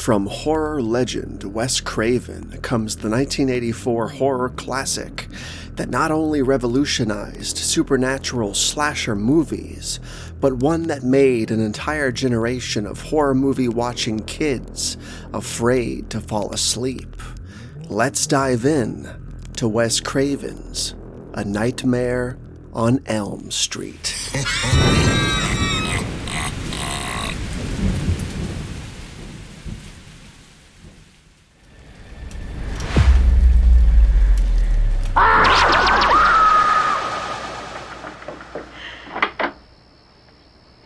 From horror legend Wes Craven comes the 1984 horror classic that not only revolutionized supernatural slasher movies, but one that made an entire generation of horror movie watching kids afraid to fall asleep. Let's dive in to Wes Craven's A Nightmare on Elm Street.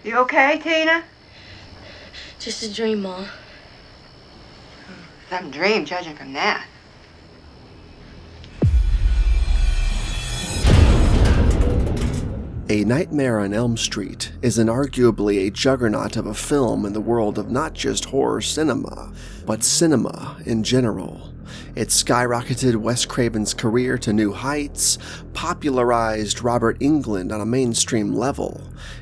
You okay, Tina? Just a dream, Ma. Some dream, judging from that. A Nightmare on Elm Street is inarguably a juggernaut of a film in the world of not just horror cinema, but cinema in general. It skyrocketed Wes Craven's career to new heights, popularized Robert Englund on a mainstream level,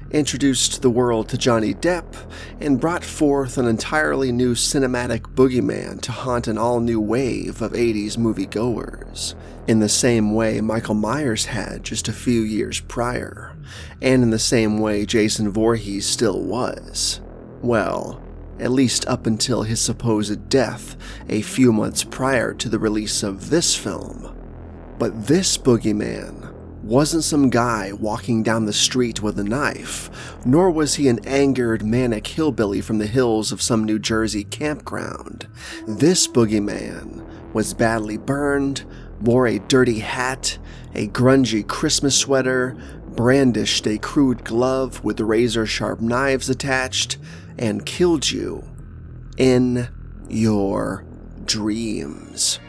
introduced the world to Johnny Depp, and brought forth an entirely new cinematic boogeyman to haunt an all-new wave of 80s moviegoers, in the same way Michael Myers had just a few years prior, and in the same way Jason Voorhees still was. Well, at least up until his supposed death a few months prior to the release of this film. But this boogeyman wasn't some guy walking down the street with a knife, nor was he an angered, manic hillbilly from the hills of some New Jersey campground. This boogeyman was badly burned, wore a dirty hat, a grungy Christmas sweater, brandished a crude glove with razor-sharp knives attached, and killed you in your dreams.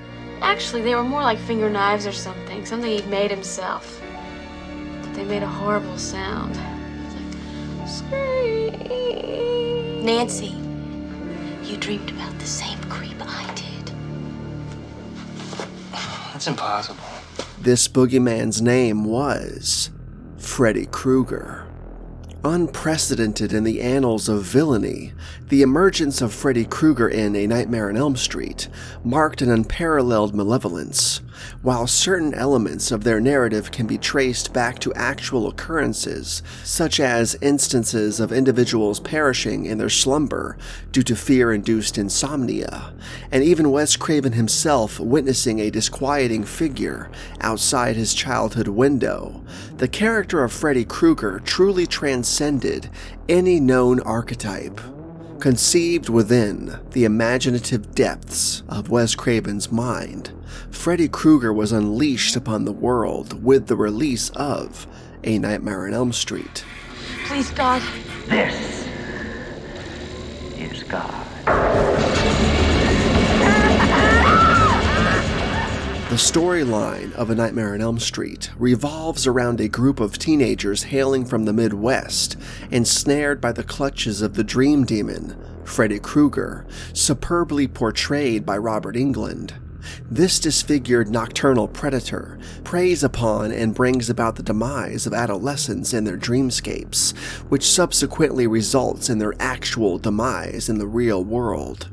Actually, they were more like finger knives or something he'd made himself. But they made a horrible sound. Like, scream. Nancy, you dreamed about the same creep I did. That's impossible. This boogeyman's name was Freddy Krueger. Unprecedented in the annals of villainy, the emergence of Freddy Krueger in A Nightmare on Elm Street marked an unparalleled malevolence. While certain elements of their narrative can be traced back to actual occurrences, such as instances of individuals perishing in their slumber due to fear-induced insomnia, and even Wes Craven himself witnessing a disquieting figure outside his childhood window, the character of Freddy Krueger truly transcended any known archetype. Conceived within the imaginative depths of Wes Craven's mind, Freddy Krueger was unleashed upon the world with the release of A Nightmare on Elm Street. Please, God. This is God. The storyline of A Nightmare on Elm Street revolves around a group of teenagers hailing from the Midwest, ensnared by the clutches of the dream demon, Freddy Krueger, superbly portrayed by Robert Englund. This disfigured nocturnal predator preys upon and brings about the demise of adolescents in their dreamscapes, which subsequently results in their actual demise in the real world.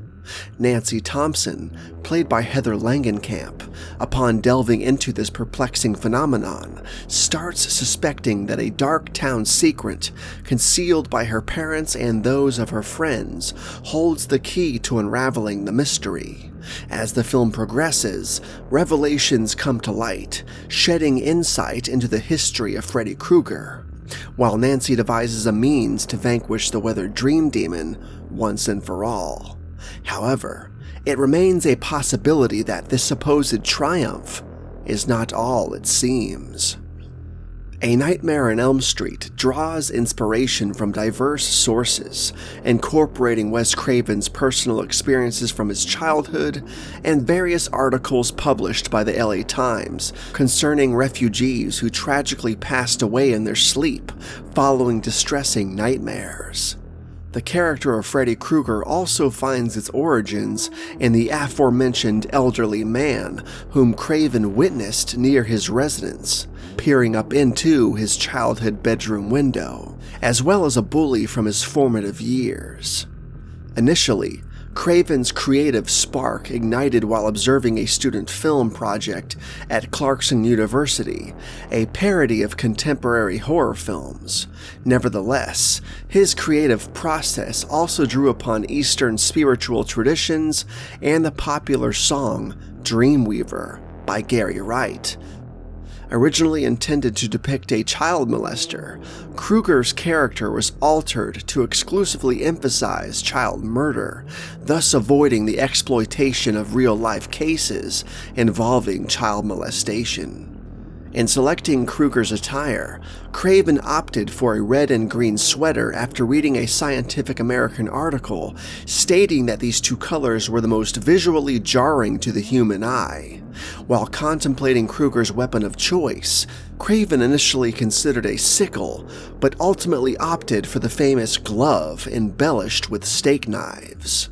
Nancy Thompson, played by Heather Langenkamp, upon delving into this perplexing phenomenon, starts suspecting that a dark town secret, concealed by her parents and those of her friends, holds the key to unraveling the mystery. As the film progresses, revelations come to light, shedding insight into the history of Freddy Krueger, while Nancy devises a means to vanquish the weathered dream demon once and for all. However, it remains a possibility that this supposed triumph is not all it seems. A Nightmare on Elm Street draws inspiration from diverse sources, incorporating Wes Craven's personal experiences from his childhood and various articles published by the LA Times concerning refugees who tragically passed away in their sleep following distressing nightmares. The character of Freddy Krueger also finds its origins in the aforementioned elderly man whom Craven witnessed near his residence, peering up into his childhood bedroom window, as well as a bully from his formative years. Initially, Craven's creative spark ignited while observing a student film project at Clarkson University, a parody of contemporary horror films. Nevertheless, his creative process also drew upon Eastern spiritual traditions and the popular song Dreamweaver by Gary Wright. Originally intended to depict a child molester, Krueger's character was altered to exclusively emphasize child murder, thus avoiding the exploitation of real-life cases involving child molestation. In selecting Krueger's attire, Craven opted for a red and green sweater after reading a Scientific American article stating that these two colors were the most visually jarring to the human eye. While contemplating Krueger's weapon of choice, Craven initially considered a sickle, but ultimately opted for the famous glove embellished with steak knives.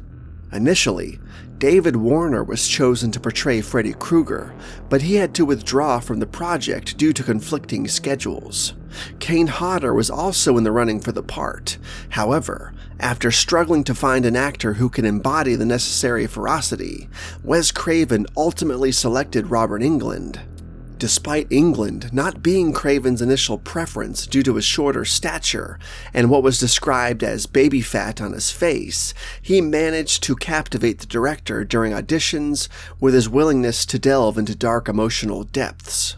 Initially, David Warner was chosen to portray Freddy Krueger, but he had to withdraw from the project due to conflicting schedules. Kane Hodder was also in the running for the part. However, after struggling to find an actor who can embody the necessary ferocity, Wes Craven ultimately selected Robert Englund. Despite Englund not being Craven's initial preference due to his shorter stature and what was described as baby fat on his face, he managed to captivate the director during auditions with his willingness to delve into dark emotional depths.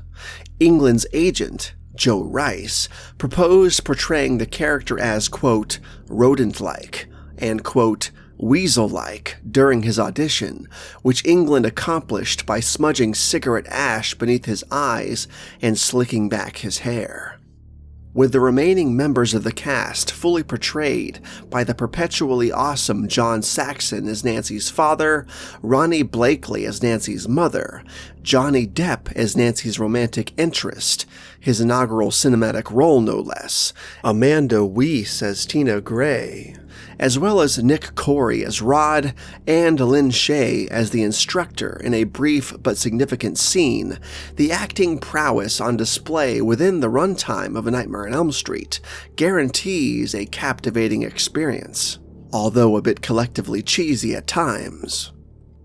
Englund's agent, Joe Rice, proposed portraying the character as, quote, rodent-like, and, quote, weasel-like during his audition, which Englund accomplished by smudging cigarette ash beneath his eyes and slicking back his hair. With the remaining members of the cast fully portrayed by the perpetually awesome John Saxon as Nancy's father, Ronnie Blakely as Nancy's mother, Johnny Depp as Nancy's romantic interest, his inaugural cinematic role no less, Amanda Weiss as Tina Gray, as well as Nick Corey as Rod and Lynn Shay as the instructor in a brief but significant scene, the acting prowess on display within the runtime of A Nightmare on Elm Street guarantees a captivating experience, although a bit collectively cheesy at times.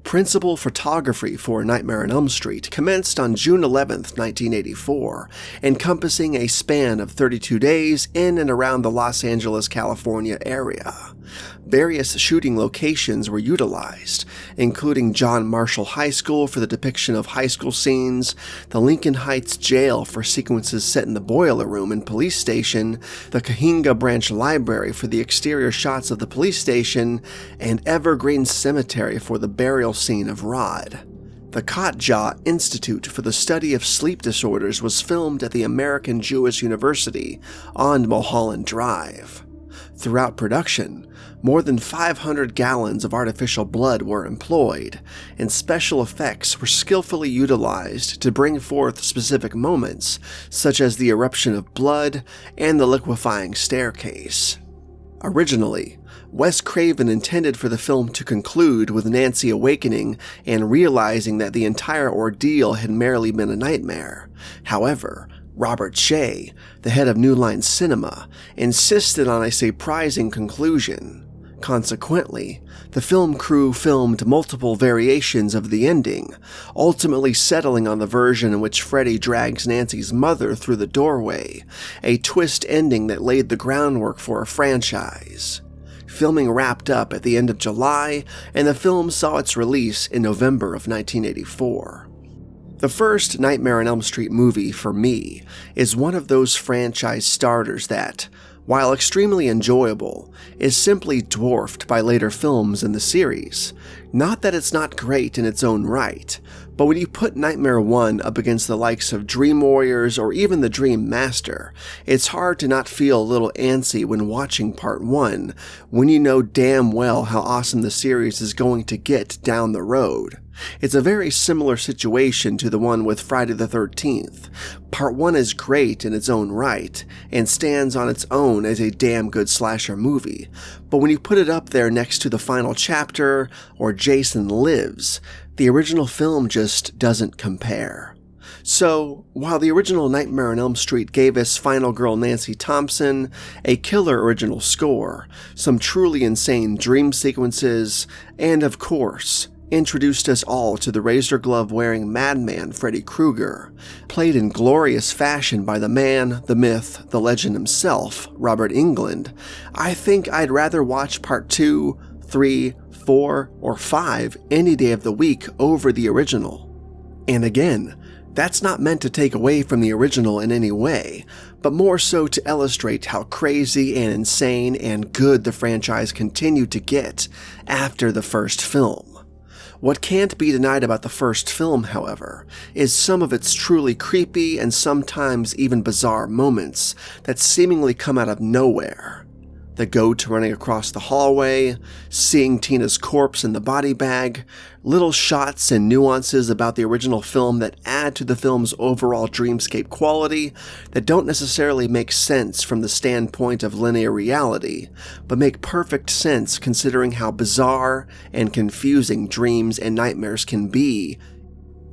Principal photography for A Nightmare on Elm Street commenced on June 11, 1984, encompassing a span of 32 days in and around the Los Angeles, California area. Various shooting locations were utilized, including John Marshall High School for the depiction of high school scenes, the Lincoln Heights Jail for sequences set in the boiler room and police station, the Cahuenga Branch Library for the exterior shots of the police station, and Evergreen Cemetery for the burial scene of Rod. The Kotjaw Institute for the Study of Sleep Disorders was filmed at the American Jewish University on Mulholland Drive. Throughout production, more than 500 gallons of artificial blood were employed, and special effects were skillfully utilized to bring forth specific moments, such as the eruption of blood and the liquefying staircase. Originally, Wes Craven intended for the film to conclude with Nancy awakening and realizing that the entire ordeal had merely been a nightmare. However, Robert Shea, the head of New Line Cinema, insisted on a surprising conclusion. Consequently, the film crew filmed multiple variations of the ending, ultimately settling on the version in which Freddy drags Nancy's mother through the doorway, a twist ending that laid the groundwork for a franchise. Filming wrapped up at the end of July, and the film saw its release in November of 1984. The first Nightmare on Elm Street movie, for me, is one of those franchise starters that, while extremely enjoyable, is simply dwarfed by later films in the series. Not that it's not great in its own right, but when you put Nightmare 1 up against the likes of Dream Warriors or even The Dream Master, it's hard to not feel a little antsy when watching Part 1, when you know damn well how awesome the series is going to get down the road. It's a very similar situation to the one with Friday the 13th. Part 1 is great in its own right, and stands on its own as a damn good slasher movie, but when you put it up there next to the final chapter, or Jason Lives, the original film just doesn't compare. So, while the original Nightmare on Elm Street gave us final girl Nancy Thompson a killer original score, some truly insane dream sequences, and of course, introduced us all to the razor glove wearing madman Freddy Krueger, played in glorious fashion by the man, the myth, the legend himself, Robert Englund, I think I'd rather watch part 2, 3, 4, or 5 any day of the week over the original. And again, that's not meant to take away from the original in any way, but more so to illustrate how crazy and insane and good the franchise continued to get after the first film. What can't be denied about the first film, however, is some of its truly creepy and sometimes even bizarre moments that seemingly come out of nowhere. The goat running across the hallway, seeing Tina's corpse in the body bag, little shots and nuances about the original film that add to the film's overall dreamscape quality that don't necessarily make sense from the standpoint of linear reality, but make perfect sense considering how bizarre and confusing dreams and nightmares can be.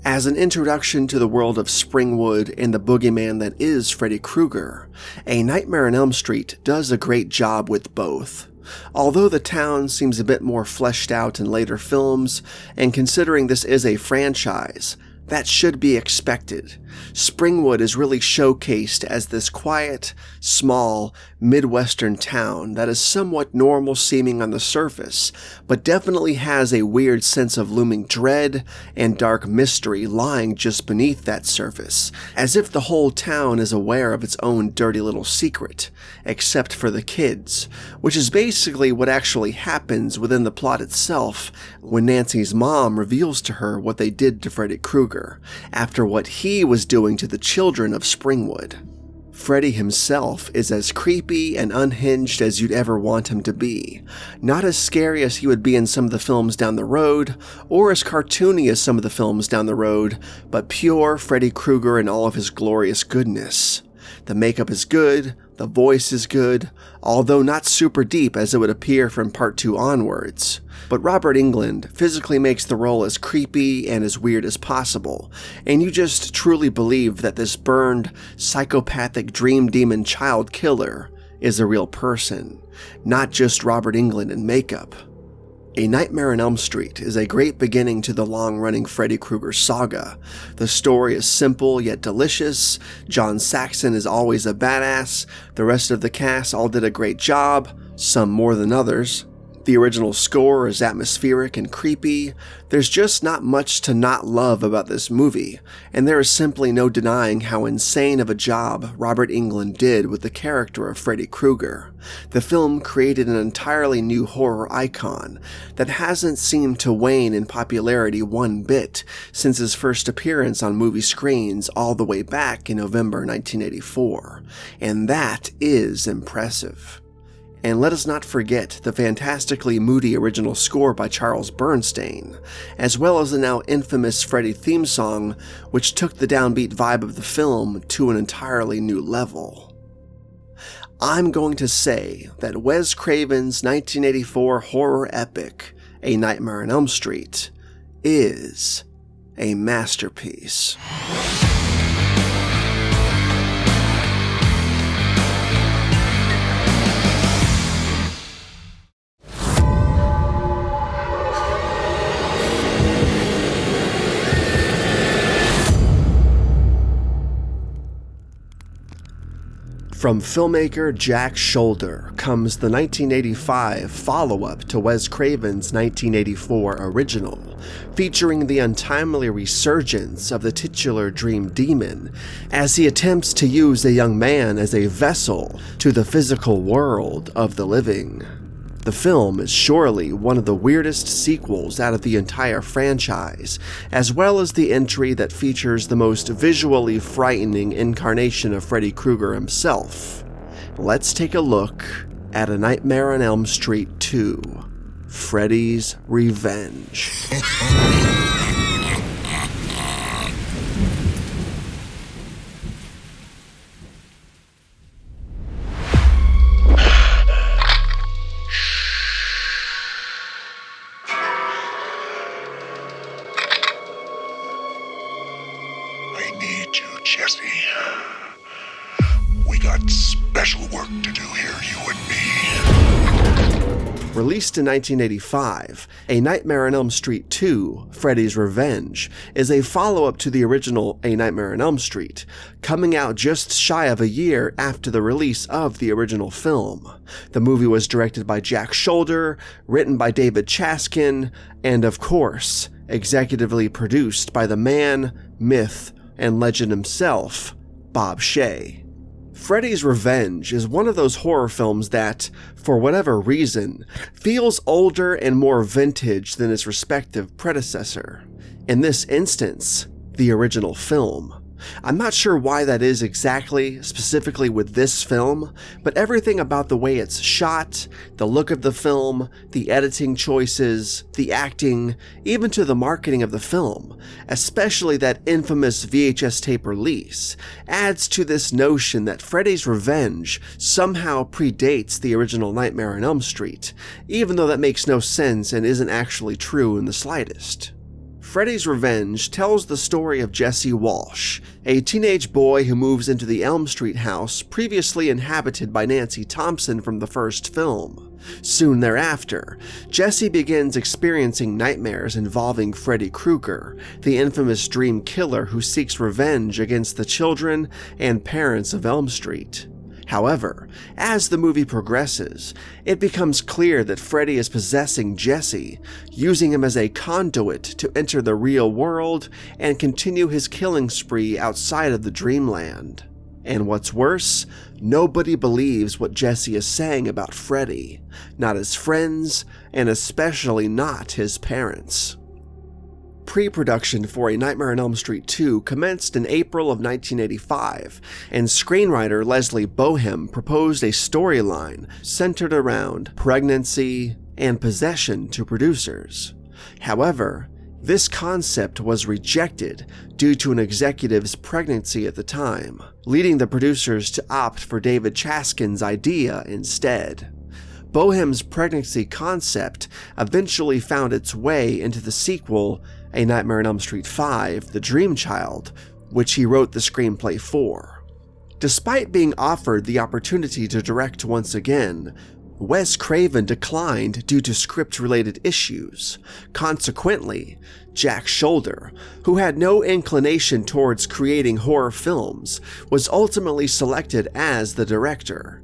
As an introduction to the world of Springwood and the boogeyman that is Freddy Krueger, A Nightmare on Elm Street does a great job with both. Although the town seems a bit more fleshed out in later films, and considering this is a franchise, that should be expected. Springwood is really showcased as this quiet, small, Midwestern town that is somewhat normal seeming on the surface, but definitely has a weird sense of looming dread and dark mystery lying just beneath that surface, as if the whole town is aware of its own dirty little secret, except for the kids, which is basically what actually happens within the plot itself when Nancy's mom reveals to her what they did to Freddy Krueger, after what he was doing to the children of Springwood. Freddy himself is as creepy and unhinged as you'd ever want him to be. Not as scary as he would be in some of the films down the road, or as cartoony as some of the films down the road, but pure Freddy Krueger in all of his glorious goodness. The makeup is good, the voice is good, although not super deep as it would appear from part 2 onwards. But Robert Englund physically makes the role as creepy and as weird as possible, and you just truly believe that this burned, psychopathic dream demon child killer is a real person, not just Robert Englund in makeup. A Nightmare on Elm Street is a great beginning to the long-running Freddy Krueger saga. The story is simple yet delicious, John Saxon is always a badass, the rest of the cast all did a great job, some more than others. The original score is atmospheric and creepy. There's just not much to not love about this movie, and there is simply no denying how insane of a job Robert Englund did with the character of Freddy Krueger. The film created an entirely new horror icon that hasn't seemed to wane in popularity one bit since his first appearance on movie screens all the way back in November 1984, and that is impressive. And let us not forget the fantastically moody original score by Charles Bernstein, as well as the now infamous Freddy theme song, which took the downbeat vibe of the film to an entirely new level. I'm going to say that Wes Craven's 1984 horror epic, A Nightmare on Elm Street, is a masterpiece. From filmmaker Jack Shoulder comes the 1985 follow-up to Wes Craven's 1984 original, featuring the untimely resurgence of the titular dream demon as he attempts to use a young man as a vessel to the physical world of the living. The film is surely one of the weirdest sequels out of the entire franchise, as well as the entry that features the most visually frightening incarnation of Freddy Krueger himself. Let's take a look at A Nightmare on Elm Street 2, Freddy's Revenge. I need Released in 1985, A Nightmare on Elm Street 2, Freddy's Revenge, is a follow-up to the original A Nightmare on Elm Street, coming out just shy of a year after the release of the original film. The movie was directed by Jack Shoulder, written by David Chaskin, and of course, executively produced by the man, myth, and legend himself, Bob Shaye. Freddy's Revenge is one of those horror films that, for whatever reason, feels older and more vintage than its respective predecessor. In this instance, the original film. I'm not sure why that is exactly, specifically with this film, but everything about the way it's shot, the look of the film, the editing choices, the acting, even to the marketing of the film, especially that infamous VHS tape release, adds to this notion that Freddy's Revenge somehow predates the original Nightmare on Elm Street, even though that makes no sense and isn't actually true in the slightest. Freddy's Revenge tells the story of Jesse Walsh, a teenage boy who moves into the Elm Street house previously inhabited by Nancy Thompson from the first film. Soon thereafter, Jesse begins experiencing nightmares involving Freddy Krueger, the infamous dream killer who seeks revenge against the children and parents of Elm Street. However, as the movie progresses, it becomes clear that Freddy is possessing Jesse, using him as a conduit to enter the real world and continue his killing spree outside of the dreamland. And what's worse, nobody believes what Jesse is saying about Freddy, not his friends, and especially not his parents. Pre-production for A Nightmare on Elm Street 2 commenced in April of 1985, and screenwriter Leslie Bohem proposed a storyline centered around pregnancy and possession to producers. However, this concept was rejected due to an executive's pregnancy at the time, leading the producers to opt for David Chaskin's idea instead. Bohem's pregnancy concept eventually found its way into the sequel, A Nightmare on Elm Street 5, The Dream Child, which he wrote the screenplay for. Despite being offered the opportunity to direct once again, Wes Craven declined due to script-related issues. Consequently, Jack Shoulder, who had no inclination towards creating horror films, was ultimately selected as the director.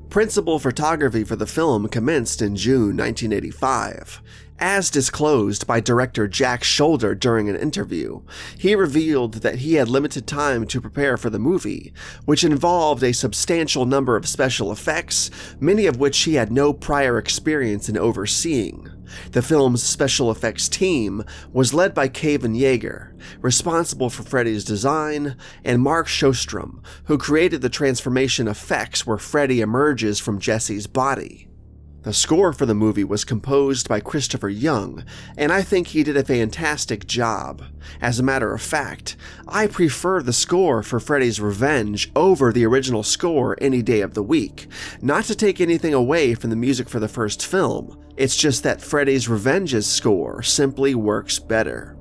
Principal photography for the film commenced in June 1985. As disclosed by director Jack Shoulder during an interview, he revealed that he had limited time to prepare for the movie, which involved a substantial number of special effects, many of which he had no prior experience in overseeing. The film's special effects team was led by Kevin Yeager, responsible for Freddy's design, and Mark Shostrom, who created the transformation effects where Freddy emerges from Jesse's body. The score for the movie was composed by Christopher Young, and I think he did a fantastic job. As a matter of fact, I prefer the score for Freddy's Revenge over the original score any day of the week. Not to take anything away from the music for the first film, it's just that Freddy's Revenge's score simply works better.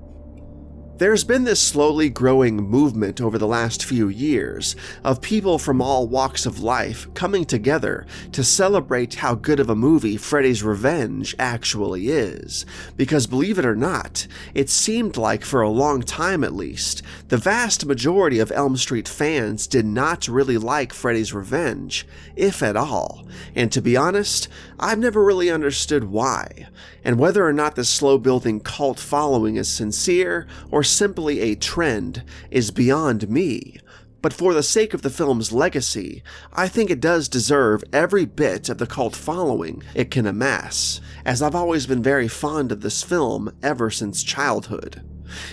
There's been this slowly growing movement over the last few years of people from all walks of life coming together to celebrate how good of a movie Freddy's Revenge actually is. Because believe it or not, it seemed like for a long time at least, the vast majority of Elm Street fans did not really like Freddy's Revenge, if at all. And to be honest, I've never really understood why. And whether or not this slow-building cult following is sincere or simply a trend is beyond me. But for the sake of the film's legacy, I think it does deserve every bit of the cult following it can amass, as I've always been very fond of this film ever since childhood.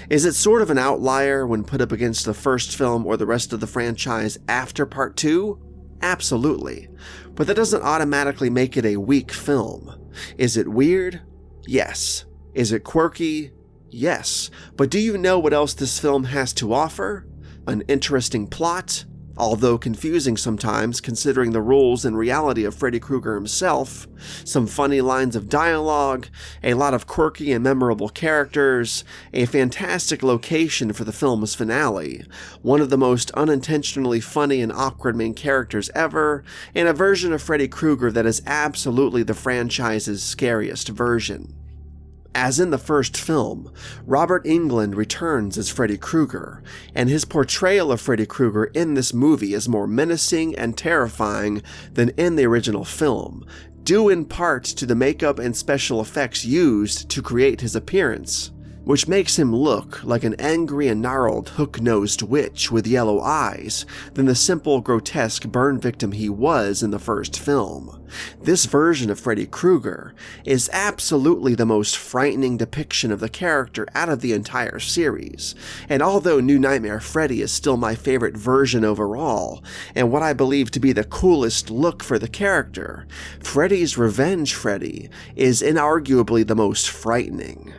Is it sort of an outlier when put up against the first film or the rest of the franchise after Part 2? Absolutely. But that doesn't automatically make it a weak film. Is it weird? Yes. Is it quirky? Yes. But do you know what else this film has to offer? An interesting plot? although confusing sometimes considering the roles and reality of Freddy Krueger himself, some funny lines of dialogue, a lot of quirky and memorable characters, a fantastic location for the film's finale, one of the most unintentionally funny and awkward main characters ever, and a version of Freddy Krueger that is absolutely the franchise's scariest version. As in the first film, Robert Englund returns as Freddy Krueger, and his portrayal of Freddy Krueger in this movie is more menacing and terrifying than in the original film, due in part to the makeup and special effects used to create his appearance, which makes him look like an angry and gnarled hook-nosed witch with yellow eyes than the simple, grotesque burn victim he was in the first film. This version of Freddy Krueger is absolutely the most frightening depiction of the character out of the entire series, and although New Nightmare Freddy is still my favorite version overall, and what I believe to be the coolest look for the character, Freddy's Revenge Freddy is inarguably the most frightening.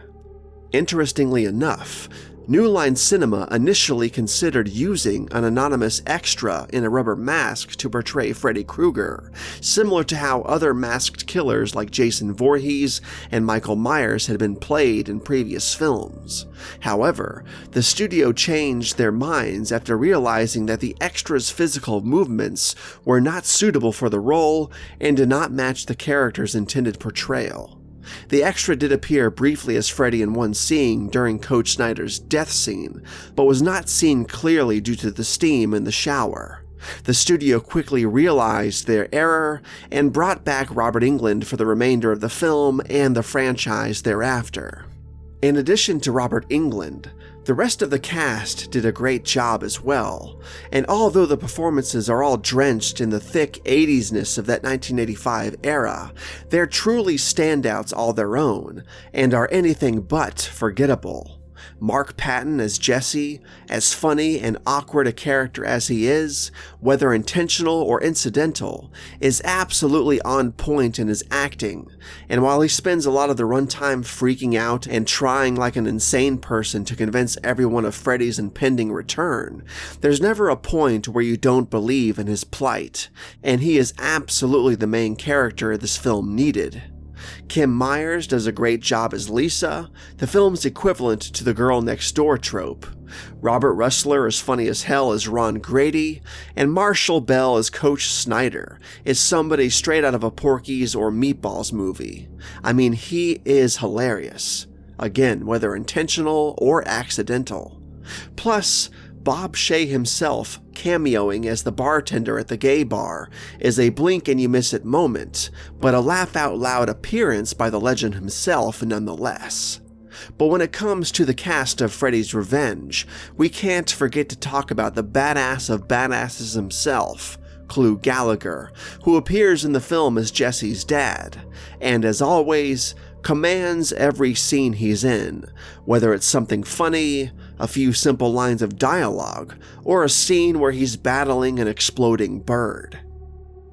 Interestingly enough, New Line Cinema initially considered using an anonymous extra in a rubber mask to portray Freddy Krueger, similar to how other masked killers like Jason Voorhees and Michael Myers had been played in previous films. However, the studio changed their minds after realizing that the extra's physical movements were not suitable for the role and did not match the character's intended portrayal. The extra did appear briefly as Freddy in one scene during Coach Snyder's death scene, but was not seen clearly due to the steam in the shower. The studio quickly realized their error and brought back Robert Englund for the remainder of the film and the franchise thereafter. In addition to Robert Englund, the rest of the cast did a great job as well, and although the performances are all drenched in the thick 80s-ness of that 1985 era, they're truly standouts all their own, and are anything but forgettable. Mark Patton as Jesse, as funny and awkward a character as he is, whether intentional or incidental, is absolutely on point in his acting, and while he spends a lot of the runtime freaking out and trying like an insane person to convince everyone of Freddy's impending return, there's never a point where you don't believe in his plight, and he is absolutely the main character this film needed. Kim Myers does a great job as Lisa, the film's equivalent to the girl next door trope. Robert Russler is funny as hell as Ron Grady, and Marshall Bell as Coach Snyder is somebody straight out of a Porky's or Meatballs movie. I mean, he is hilarious. Again, whether intentional or accidental. Plus, Bob Shea himself cameoing as the bartender at the gay bar is a blink-and-you-miss-it moment, but a laugh-out-loud appearance by the legend himself nonetheless. But when it comes to the cast of Freddy's Revenge, we can't forget to talk about the badass of badasses himself, Clu Gallagher, who appears in the film as Jesse's dad, and as always, commands every scene he's in, whether it's something funny, a few simple lines of dialogue, or a scene where he's battling an exploding bird.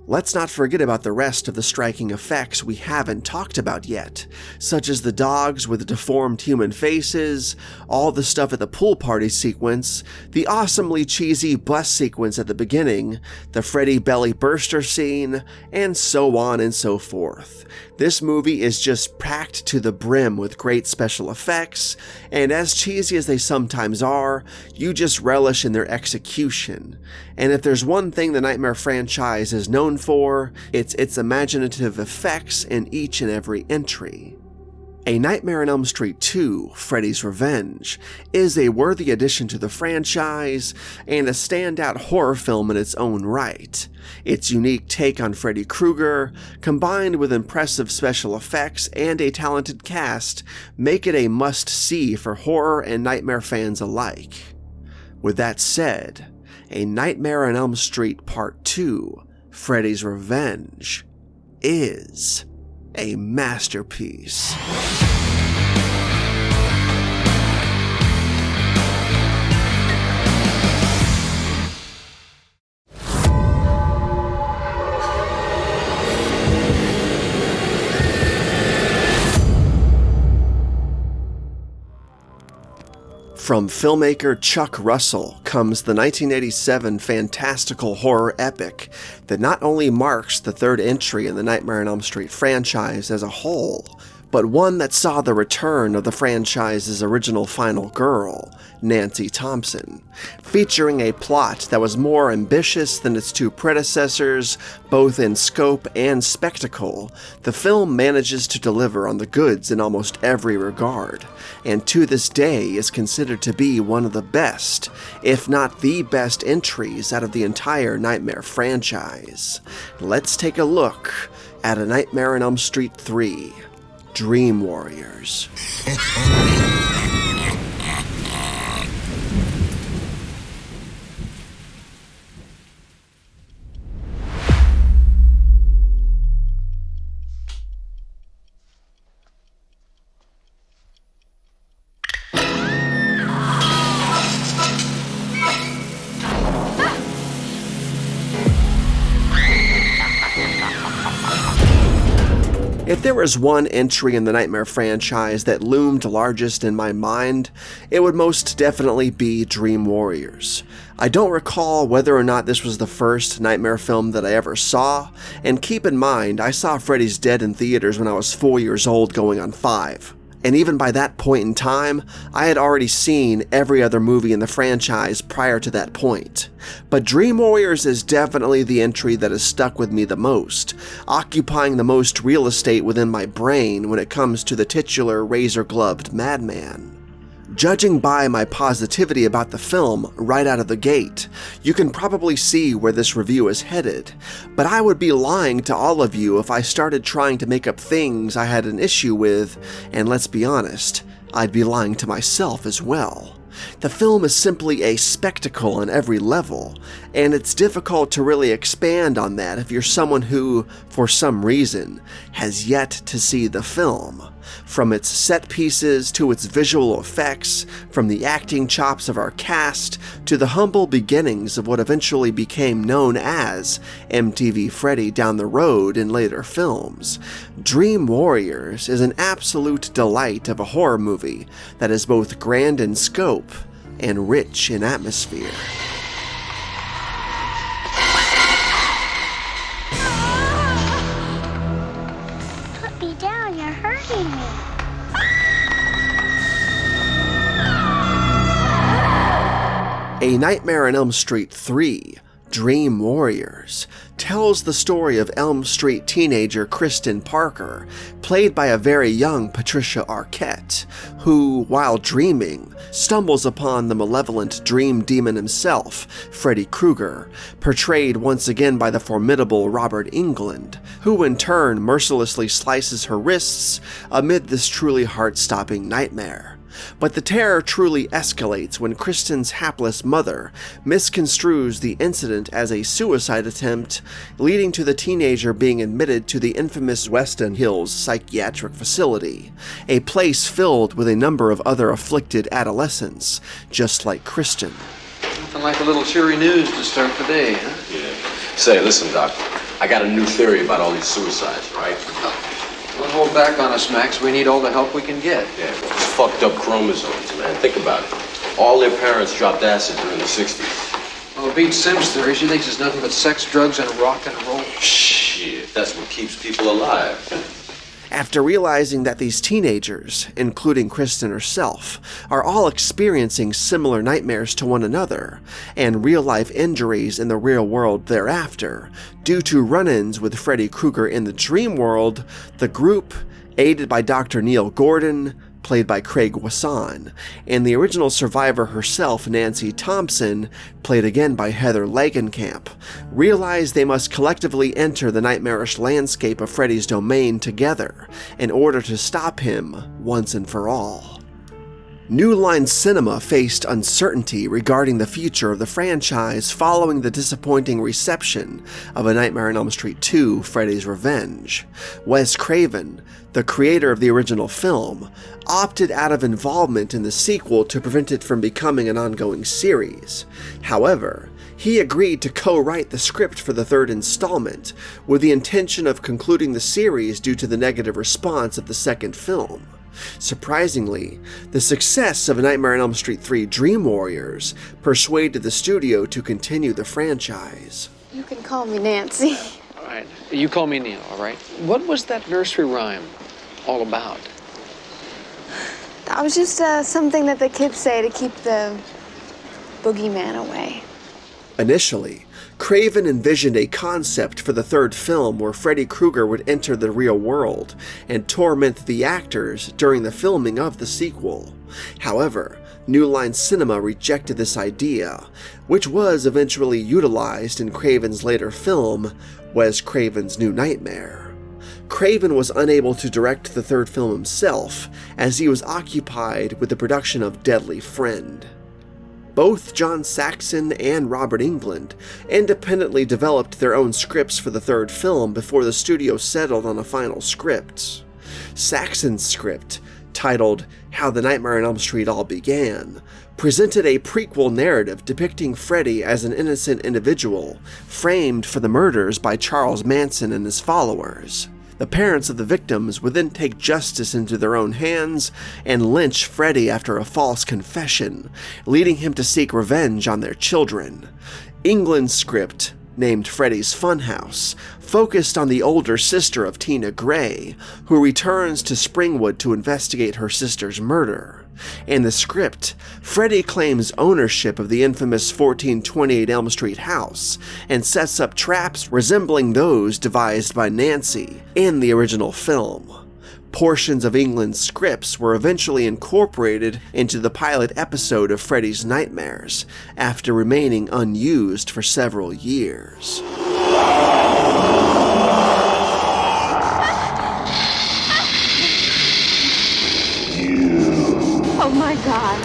Let's not forget about the rest of the striking effects we haven't talked about yet, such as the dogs with deformed human faces, all the stuff at the pool party sequence, the awesomely cheesy bus sequence at the beginning, the Freddy belly burster scene, and so on and so forth. This movie is just packed to the brim with great special effects, and as cheesy as they sometimes are, you just relish in their execution. And if there's one thing the Nightmare franchise is known for, it's its imaginative effects in each and every entry. A Nightmare on Elm Street 2, Freddy's Revenge, is a worthy addition to the franchise and a standout horror film in its own right. Its unique take on Freddy Krueger, combined with impressive special effects and a talented cast, make it a must-see for horror and Nightmare fans alike. With that said, A Nightmare on Elm Street Part 2, Freddy's Revenge, is a masterpiece. From filmmaker Chuck Russell comes the 1987 fantastical horror epic that not only marks the third entry in the Nightmare on Elm Street franchise as a whole, but one that saw the return of the franchise's original final girl, Nancy Thompson, featuring a plot that was more ambitious than its two predecessors, both in scope and spectacle. The film manages to deliver on the goods in almost every regard, and to this day is considered to be one of the best, if not the best entries out of the entire Nightmare franchise. Let's take a look at A Nightmare on Elm Street 3. Dream Warriors. If there was one entry in the Nightmare franchise that loomed largest in my mind, it would most definitely be Dream Warriors. I don't recall whether or not this was the first Nightmare film that I ever saw, and keep in mind, I saw Freddy's Dead in theaters when I was 4 years old going on 5. And even by that point in time, I had already seen every other movie in the franchise prior to that point. But Dream Warriors is definitely the entry that has stuck with me the most, occupying the most real estate within my brain when it comes to the titular razor-gloved madman. Judging by my positivity about the film right out of the gate, you can probably see where this review is headed, but I would be lying to all of you if I started trying to make up things I had an issue with, and let's be honest, I'd be lying to myself as well. The film is simply a spectacle on every level, and it's difficult to really expand on that if you're someone who, for some reason, has yet to see the film. From its set pieces to its visual effects, from the acting chops of our cast to the humble beginnings of what eventually became known as MTV Freddy down the road in later films, Dream Warriors is an absolute delight of a horror movie that is both grand in scope and rich in atmosphere. Put me down, you're hurting me. A Nightmare on Elm Street 3, Dream Warriors, tells the story of Elm Street teenager Kristen Parker, played by a very young Patricia Arquette, who, while dreaming, stumbles upon the malevolent dream demon himself, Freddy Krueger, portrayed once again by the formidable Robert Englund, who in turn mercilessly slices her wrists amid this truly heart-stopping nightmare. But the terror truly escalates when Kristen's hapless mother misconstrues the incident as a suicide attempt, leading to the teenager being admitted to the infamous Weston Hills Psychiatric Facility, a place filled with a number of other afflicted adolescents, just like Kristen. Nothing like a little cheery news to start the day, huh? Yeah. Say, listen, Doc, I got a new theory about all these suicides, right? Don't hold back on us, Max. We need all the help we can get. Yeah, well, it's fucked up chromosomes, man. Think about it. All their parents dropped acid during the 60s. Well, beat Sim's theory. She thinks it's nothing but sex, drugs, and rock and roll. Shit, that's what keeps people alive. After realizing that these teenagers, including Kristen herself, are all experiencing similar nightmares to one another, and real-life injuries in the real world thereafter, due to run-ins with Freddy Krueger in the dream world, the group, aided by Dr. Neil Gordon, played by Craig Wasson, and the original survivor herself, Nancy Thompson, played again by Heather Langenkamp, realize they must collectively enter the nightmarish landscape of Freddy's domain together in order to stop him once and for all. New Line Cinema faced uncertainty regarding the future of the franchise following the disappointing reception of A Nightmare on Elm Street 2: Freddy's Revenge. Wes Craven, the creator of the original film, opted out of involvement in the sequel to prevent it from becoming an ongoing series. However, he agreed to co-write the script for the third installment, with the intention of concluding the series due to the negative response of the second film. Surprisingly, the success of Nightmare on Elm Street 3 Dream Warriors persuaded the studio to continue the franchise. You can call me Nancy. All right, you call me Neil, all right? What was that nursery rhyme all about? That was just something that the kids say to keep the boogeyman away. Initially, Craven envisioned a concept for the third film where Freddy Krueger would enter the real world and torment the actors during the filming of the sequel. However, New Line Cinema rejected this idea, which was eventually utilized in Craven's later film, Wes Craven's New Nightmare. Craven was unable to direct the third film himself, as he was occupied with the production of Deadly Friend. Both John Saxon and Robert Englund independently developed their own scripts for the third film before the studio settled on a final script. Saxon's script, titled How the Nightmare on Elm Street All Began, presented a prequel narrative depicting Freddy as an innocent individual, framed for the murders by Charles Manson and his followers. The parents of the victims would then take justice into their own hands and lynch Freddy after a false confession, leading him to seek revenge on their children. Englund's script, named Freddy's Funhouse, focused on the older sister of Tina Gray, who returns to Springwood to investigate her sister's murder. In the script, Freddy claims ownership of the infamous 1428 Elm Street house and sets up traps resembling those devised by Nancy in the original film. Portions of Englund's scripts were eventually incorporated into the pilot episode of Freddy's Nightmares, after remaining unused for several years. Oh my God.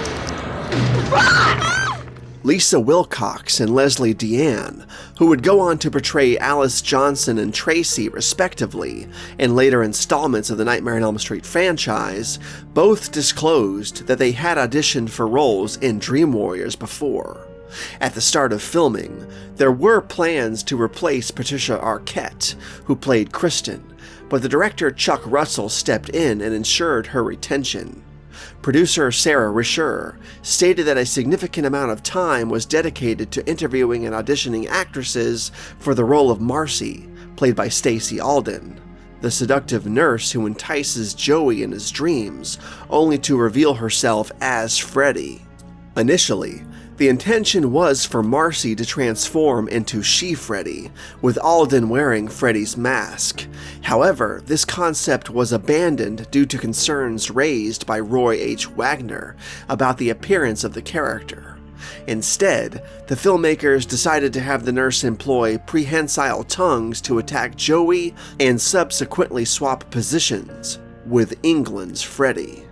Lisa Wilcox and Leslie Deanne, who would go on to portray Alice Johnson and Tracy respectively in later installments of the Nightmare on Elm Street franchise, both disclosed that they had auditioned for roles in Dream Warriors before. At the start of filming, there were plans to replace Patricia Arquette, who played Kristen, but the director Chuck Russell stepped in and ensured her retention. Producer Sarah Risher stated that a significant amount of time was dedicated to interviewing and auditioning actresses for the role of Marcy, played by Stacey Alden, the seductive nurse who entices Joey in his dreams, only to reveal herself as Freddy. Initially, the intention was for Marcy to transform into She-Freddy, with Alden wearing Freddy's mask. However, this concept was abandoned due to concerns raised by Roy H. Wagner about the appearance of the character. Instead, the filmmakers decided to have the nurse employ prehensile tongues to attack Joey and subsequently swap positions with Englund's Freddy.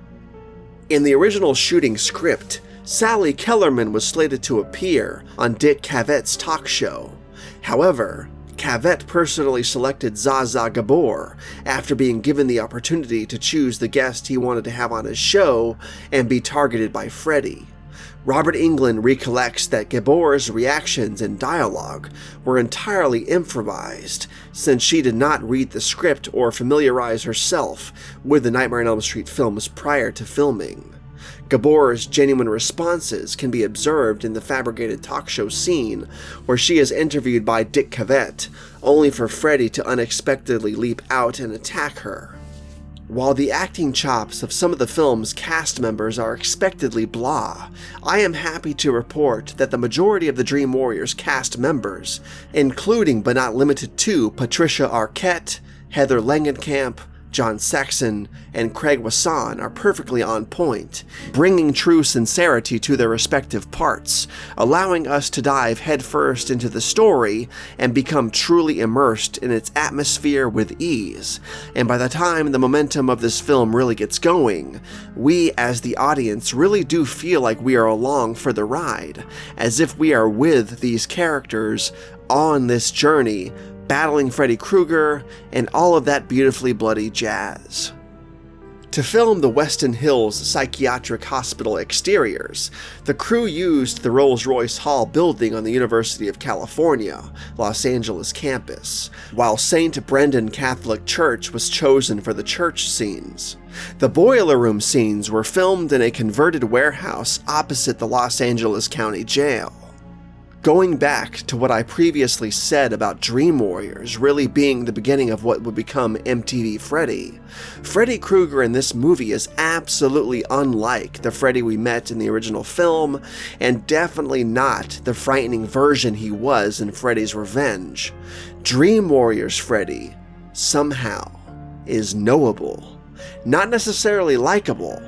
In the original shooting script, Sally Kellerman was slated to appear on Dick Cavett's talk show. However, Cavett personally selected Zsa Zsa Gabor after being given the opportunity to choose the guest he wanted to have on his show and be targeted by Freddy. Robert Englund recollects that Gabor's reactions and dialogue were entirely improvised, since she did not read the script or familiarize herself with the Nightmare on Elm Street films prior to filming. Gabor's genuine responses can be observed in the fabricated talk show scene where she is interviewed by Dick Cavett, only for Freddy to unexpectedly leap out and attack her. While the acting chops of some of the film's cast members are expectedly blah, I am happy to report that the majority of the Dream Warriors cast members, including but not limited to Patricia Arquette, Heather Langenkamp, John Saxon, and Craig Wasson, are perfectly on point, bringing true sincerity to their respective parts, allowing us to dive headfirst into the story and become truly immersed in its atmosphere with ease. And by the time the momentum of this film really gets going, we as the audience really do feel like we are along for the ride, as if we are with these characters on this journey, battling Freddy Krueger, and all of that beautifully bloody jazz. To film the Weston Hills Psychiatric Hospital exteriors, the crew used the Rolls-Royce Hall building on the University of California, Los Angeles campus, while St. Brendan Catholic Church was chosen for the church scenes. The boiler room scenes were filmed in a converted warehouse opposite the Los Angeles County Jail. Going back to what I previously said about Dream Warriors really being the beginning of what would become MTV Freddy, Freddy Krueger in this movie is absolutely unlike the Freddy we met in the original film, and definitely not the frightening version he was in Freddy's Revenge. Dream Warriors Freddy, somehow, is knowable. Not necessarily likable,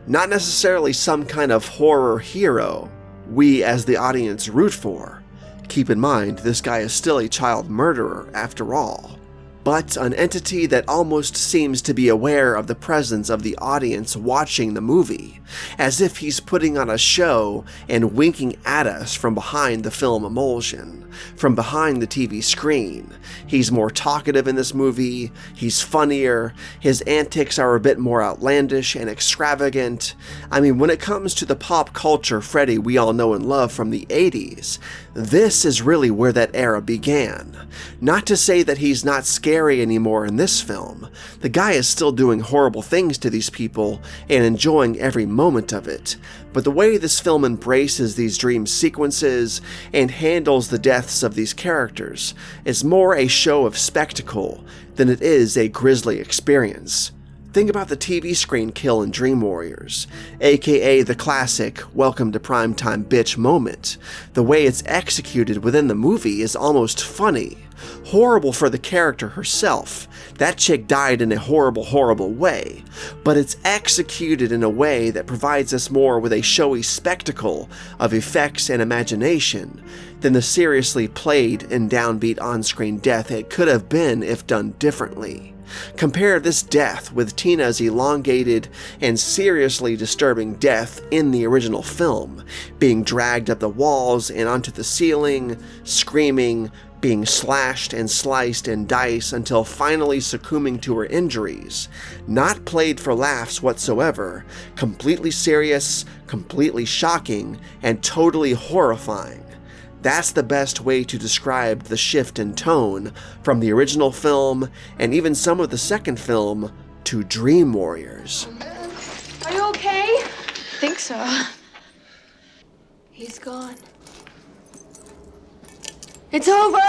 not necessarily some kind of horror hero we as the audience root for. Keep in mind, this guy is still a child murderer after all, but an entity that almost seems to be aware of the presence of the audience watching the movie, as if he's putting on a show and winking at us from behind the film emulsion, from behind the TV screen. He's more talkative in this movie, he's funnier, his antics are a bit more outlandish and extravagant. I mean, when it comes to the pop culture Freddy we all know and love from the 80s, this is really where that era began. Not to say that he's not scary anymore in this film. The guy is still doing horrible things to these people and enjoying every moment of it, but the way this film embraces these dream sequences and handles the deaths of these characters is more a show of spectacle than it is a grisly experience. Think about the TV screen kill in Dream Warriors, aka the classic welcome to primetime bitch moment. The way it's executed within the movie is almost funny. Horrible for the character herself. That chick died in a horrible, horrible way, but it's executed in a way that provides us more with a showy spectacle of effects and imagination than the seriously played and downbeat on-screen death it could have been if done differently. Compare this death with Tina's elongated and seriously disturbing death in the original film, being dragged up the walls and onto the ceiling, screaming, being slashed and sliced and diced until finally succumbing to her injuries. Not played for laughs whatsoever, completely serious, completely shocking, and totally horrifying. That's the best way to describe the shift in tone from the original film and even some of the second film to Dream Warriors. Are you okay? I think so. He's gone. It's over!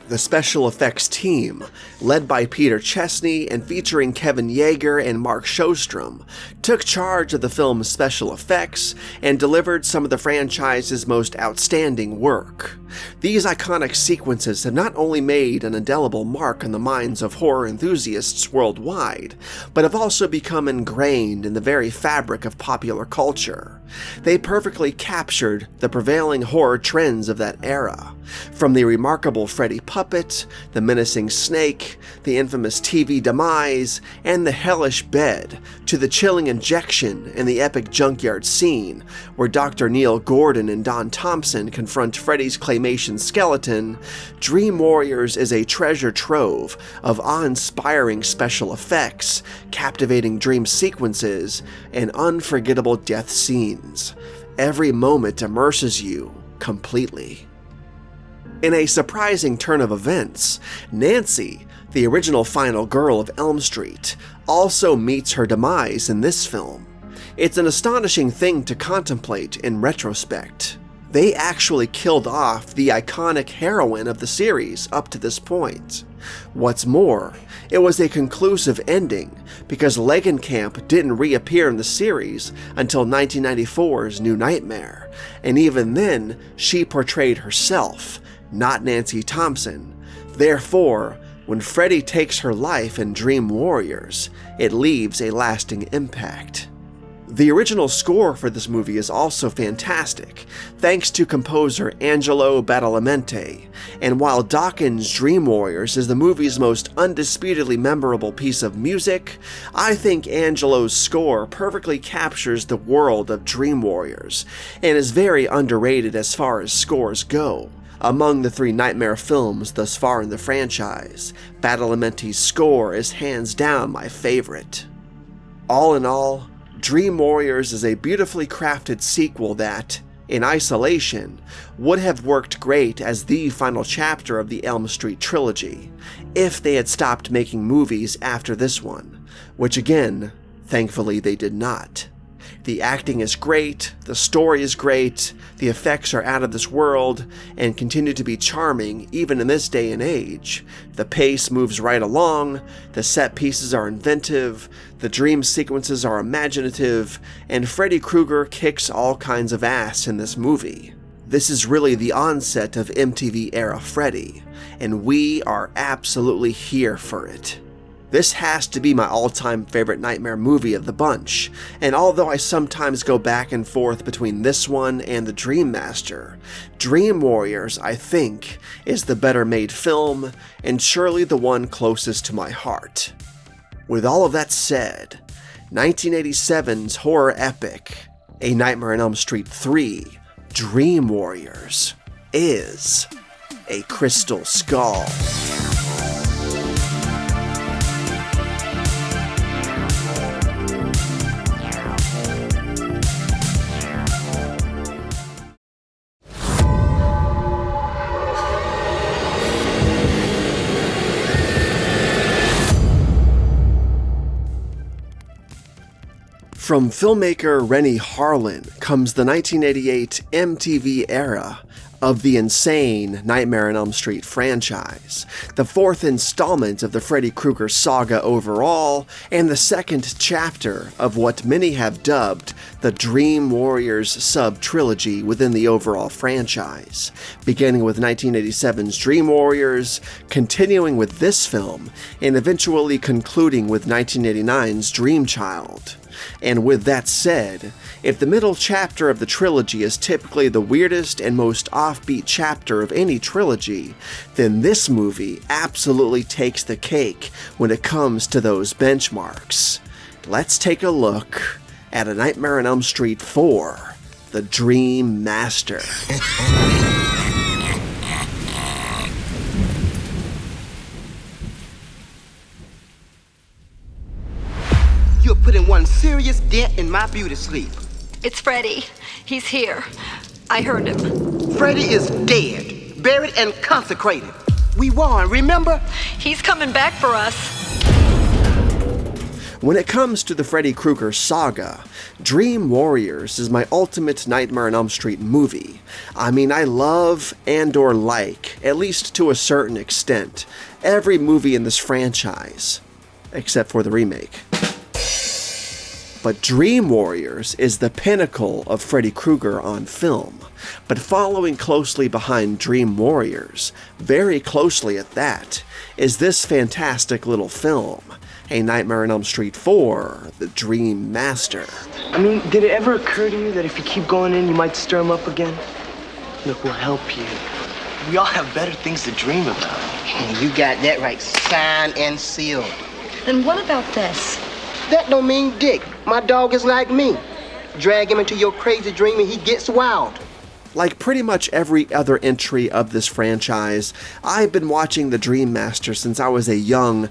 The special effects team, led by Peter Chesney and featuring Kevin Yeager and Mark Shostrom, took charge of the film's special effects and delivered some of the franchise's most outstanding work. These iconic sequences have not only made an indelible mark on the minds of horror enthusiasts worldwide, but have also become ingrained in the very fabric of popular culture. They perfectly captured the prevailing horror trends of that era, from the remarkable Freddy puppet, the menacing snake, the infamous TV demise, and the hellish bed, to the chilling injection and the epic junkyard scene, where Dr. Neil Gordon and Don Thompson confront Freddy's claymation skeleton. Dream Warriors is a treasure trove of awe-inspiring special effects, captivating dream sequences, and unforgettable death scenes. Every moment immerses you completely. In a surprising turn of events, Nancy, the original final girl of Elm Street, also meets her demise in this film. It's an astonishing thing to contemplate in retrospect. They actually killed off the iconic heroine of the series up to this point. What's more, it was a conclusive ending because Legenkamp didn't reappear in the series until 1994's New Nightmare, and even then, she portrayed herself, not Nancy Thompson. Therefore, when Freddy takes her life in Dream Warriors, it leaves a lasting impact. The original score for this movie is also fantastic, thanks to composer Angelo Badalamenti, and while Dawkins' Dream Warriors is the movie's most undisputedly memorable piece of music, I think Angelo's score perfectly captures the world of Dream Warriors, and is very underrated as far as scores go. Among the 3 Nightmare films thus far in the franchise, Badalamenti's score is hands down my favorite. All in all, Dream Warriors is a beautifully crafted sequel that, in isolation, would have worked great as the final chapter of the Elm Street trilogy, if they had stopped making movies after this one, which again, thankfully they did not. The acting is great, the story is great, the effects are out of this world, and continue to be charming even in this day and age. The pace moves right along, the set pieces are inventive, the dream sequences are imaginative, and Freddy Krueger kicks all kinds of ass in this movie. This is really the onset of MTV-era Freddy, and we are absolutely here for it. This has to be my all-time favorite Nightmare movie of the bunch, and although I sometimes go back and forth between this one and The Dream Master, Dream Warriors, I think, is the better made film, and surely the one closest to my heart. With all of that said, 1987's horror epic, A Nightmare on Elm Street 3, Dream Warriors, is a crystal skull. From filmmaker Renny Harlin comes the 1988 MTV era of the insane Nightmare on Elm Street franchise, the 4th installment of the Freddy Krueger saga overall, and the 2nd chapter of what many have dubbed the Dream Warriors sub-trilogy within the overall franchise, beginning with 1987's Dream Warriors, continuing with this film, and eventually concluding with 1989's Dream Child. And with that said, if the middle chapter of the trilogy is typically the weirdest and most offbeat chapter of any trilogy, then this movie absolutely takes the cake when it comes to those benchmarks. Let's take a look at A Nightmare on Elm Street 4, The Dream Master. You're putting one serious dent in my beauty sleep. It's Freddy. He's here. I heard him. Freddy is dead, buried and consecrated. We won, remember? He's coming back for us. When it comes to the Freddy Krueger saga, Dream Warriors is my ultimate Nightmare on Elm Street movie. I mean, I love and/or like, at least to a certain extent, every movie in this franchise, except for the remake. But Dream Warriors is the pinnacle of Freddy Krueger on film. But following closely behind Dream Warriors, very closely at that, is this fantastic little film, A Nightmare on Elm Street 4, The Dream Master. I mean, did it ever occur to you that if you keep going in, you might stir him up again? Look, we'll help you. We all have better things to dream about. You got that right, signed and sealed. Then what about this? That don't mean dick. My dog is like me. Drag him into your crazy dream and he gets wild. Like pretty much every other entry of this franchise, I've been watching The Dream Master since I was a young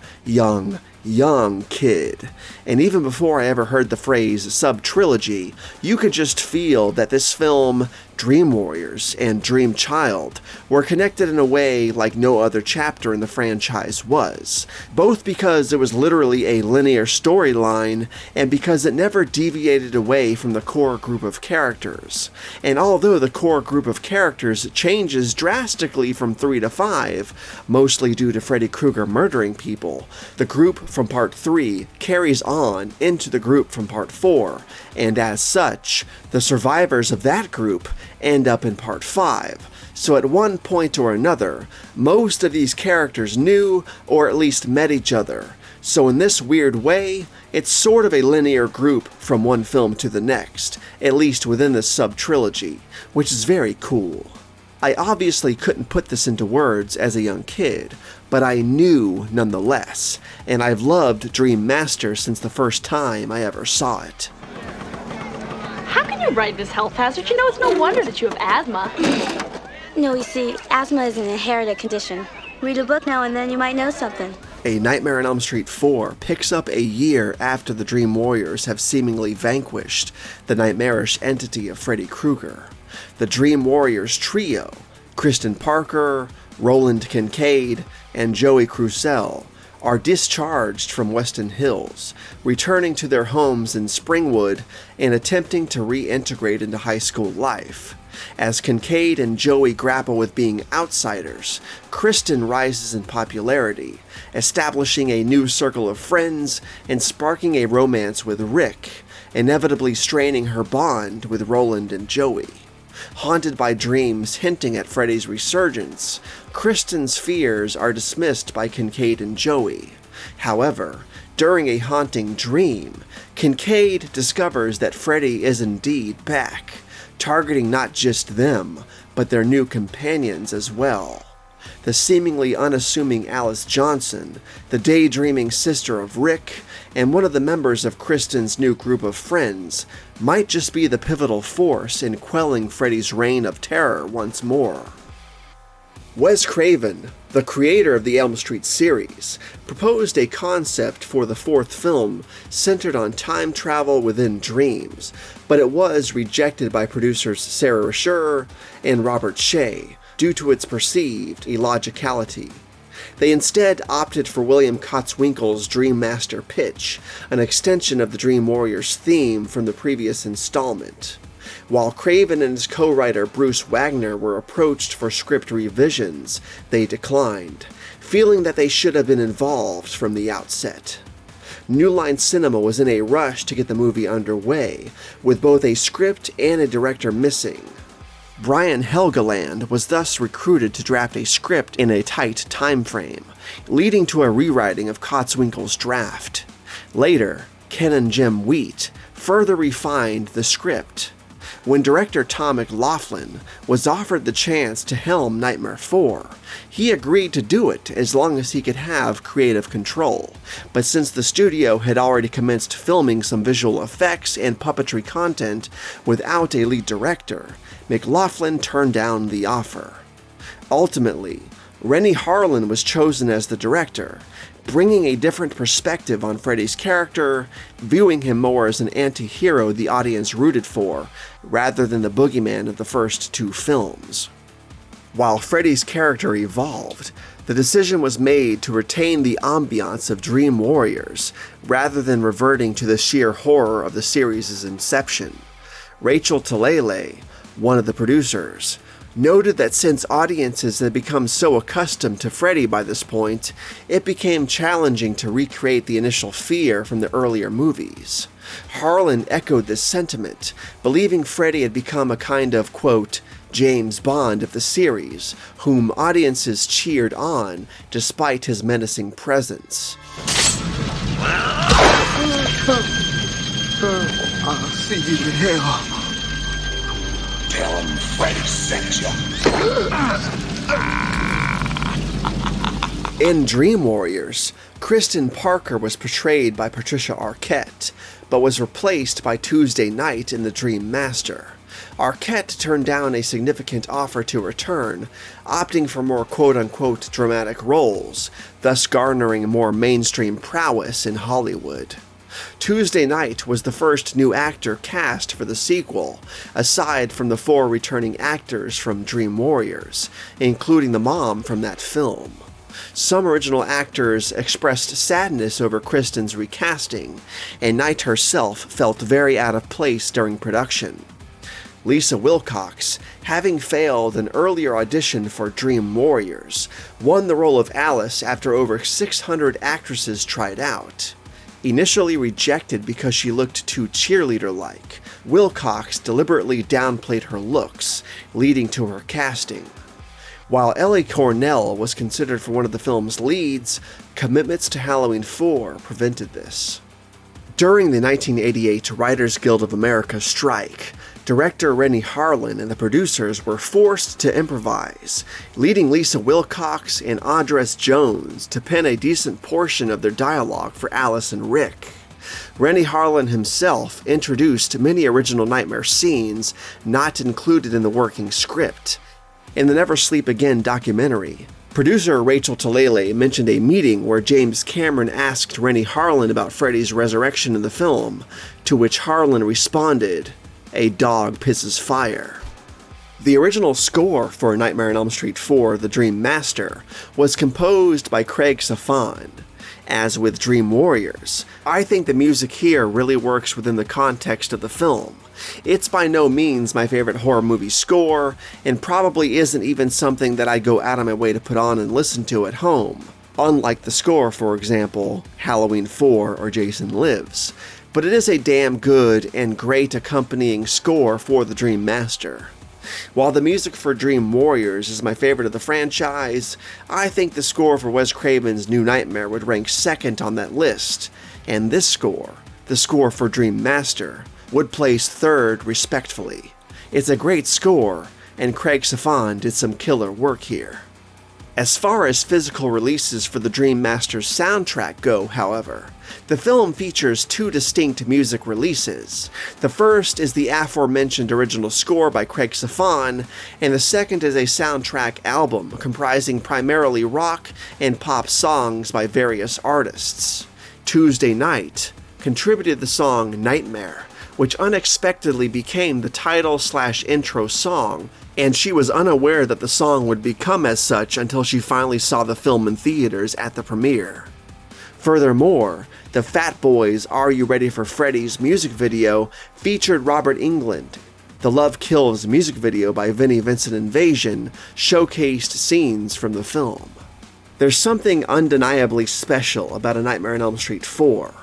kid. And even before I ever heard the phrase sub-trilogy, you could just feel that this film, Dream Warriors and Dream Child, were connected in a way like no other chapter in the franchise was, both because it was literally a linear storyline and because it never deviated away from the core group of characters. And although the core group of characters changes drastically from 3 to 5, mostly due to Freddy Krueger murdering people, the group from Part 3 carries on into the group from Part 4, and as such, the survivors of that group end up in Part 5. So at one point or another, most of these characters knew or at least met each other. So in this weird way, it's sort of a linear group from one film to the next, at least within this sub-trilogy, which is very cool. I obviously couldn't put this into words as a young kid, but I knew nonetheless, and I've loved Dream Master since the first time I ever saw it. How can you ride this health hazard? You know, it's no wonder that you have asthma. No, you see, asthma is an inherited condition. Read a book now and then, you might know something. A Nightmare on Elm Street 4 picks up a year after the Dream Warriors have seemingly vanquished the nightmarish entity of Freddy Krueger. The Dream Warriors trio, Kristen Parker, Roland Kincaid, and Joey Crucell, are discharged from Weston Hills, returning to their homes in Springwood and attempting to reintegrate into high school life. As Kincaid and Joey grapple with being outsiders, Kristen rises in popularity, establishing a new circle of friends and sparking a romance with Rick, inevitably straining her bond with Roland and Joey. Haunted by dreams hinting at Freddy's resurgence, Kristen's fears are dismissed by Kincaid and Joey. However, during a haunting dream, Kincaid discovers that Freddy is indeed back, targeting not just them, but their new companions as well. The seemingly unassuming Alice Johnson, the daydreaming sister of Rick, and one of the members of Kristen's new group of friends, might just be the pivotal force in quelling Freddy's reign of terror once more. Wes Craven, the creator of the Elm Street series, proposed a concept for the fourth film centered on time travel within dreams, but it was rejected by producers Sarah Risher and Robert Shea due to its perceived illogicality. They instead opted for William Kotzwinkle's Dream Master pitch, an extension of the Dream Warriors theme from the previous installment. While Craven and his co-writer Bruce Wagner were approached for script revisions, they declined, feeling that they should have been involved from the outset. New Line Cinema was in a rush to get the movie underway, with both a script and a director missing. Brian Helgeland was thus recruited to draft a script in a tight time frame, leading to a rewriting of Kotzwinkle's draft. Later, Ken and Jim Wheat further refined the script. When director Tom McLaughlin was offered the chance to helm Nightmare 4, he agreed to do it as long as he could have creative control. But since the studio had already commenced filming some visual effects and puppetry content without a lead director, McLaughlin turned down the offer. Ultimately, Rennie Harlan was chosen as the director, bringing a different perspective on Freddy's character, viewing him more as an anti-hero the audience rooted for, rather than the boogeyman of the first two films. While Freddy's character evolved, the decision was made to retain the ambiance of Dream Warriors, rather than reverting to the sheer horror of the series' inception. Rachel Talalay, one of the producers, noted that since audiences had become so accustomed to Freddy by this point, it became challenging to recreate the initial fear from the earlier movies. Harlan echoed this sentiment, believing Freddy had become a kind of, quote, James Bond of the series, whom audiences cheered on despite his menacing presence. I'll see you in hell. Tell him Freddy sent you. In Dream Warriors, Kristen Parker was portrayed by Patricia Arquette, but was replaced by Tuesday Knight in The Dream Master. Arquette turned down a significant offer to return, opting for more quote-unquote dramatic roles, thus garnering more mainstream prowess in Hollywood. Tuesday Knight was the first new actor cast for the sequel, aside from the 4 returning actors from Dream Warriors, including the mom from that film. Some original actors expressed sadness over Kristen's recasting, and Knight herself felt very out of place during production. Lisa Wilcox, having failed an earlier audition for Dream Warriors, won the role of Alice after over 600 actresses tried out. Initially rejected because she looked too cheerleader-like, Wilcox deliberately downplayed her looks, leading to her casting. While Ellie Cornell was considered for one of the film's leads, commitments to Halloween 4 prevented this. During the 1988 Writers Guild of America strike, director Rennie Harlan and the producers were forced to improvise, leading Lisa Wilcox and Audrey Jones to pen a decent portion of their dialogue for Alice and Rick. Rennie Harlan himself introduced many original Nightmare scenes not included in the working script, In the Never Sleep Again documentary, producer Rachel Talalay mentioned a meeting where James Cameron asked Rennie Harlin about Freddy's resurrection in the film, to which Harlin responded, "A dog pisses fire." The original score for Nightmare on Elm Street 4, The Dream Master, was composed by Craig Safan. As with Dream Warriors, I think the music here really works within the context of the film. It's by no means my favorite horror movie score, and probably isn't even something that I go out of my way to put on and listen to at home, unlike the score, for example, Halloween 4 or Jason Lives. But it is a damn good and great accompanying score for The Dream Master. While the music for Dream Warriors is my favorite of the franchise, I think the score for Wes Craven's New Nightmare would rank second on that list, and this score, the score for Dream Master, would place third respectfully. It's a great score, and Craig Safan did some killer work here. As far as physical releases for the Dream Master's soundtrack go, however, the film features two distinct music releases. The first is the aforementioned original score by Craig Safan, and the second is a soundtrack album comprising primarily rock and pop songs by various artists. Tuesday Night contributed the song Nightmare, which unexpectedly became the title/intro song, and she was unaware that the song would become as such until she finally saw the film in theaters at the premiere. Furthermore, the Fat Boys' Are You Ready for Freddy's music video featured Robert Englund. The Love Kills music video by Vinnie Vincent Invasion showcased scenes from the film. There's something undeniably special about A Nightmare on Elm Street 4.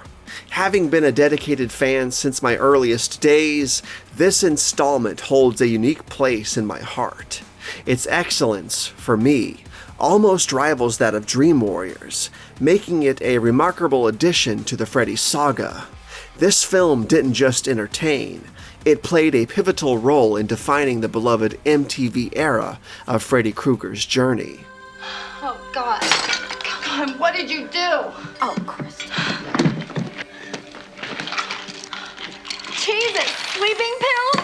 Having been a dedicated fan since my earliest days, this installment holds a unique place in my heart. Its excellence, for me, almost rivals that of Dream Warriors, making it a remarkable addition to the Freddy saga. This film didn't just entertain, it played a pivotal role in defining the beloved MTV era of Freddy Krueger's journey. Oh, God. Come on, what did you do? Oh, Kristen. Jesus, sleeping pill?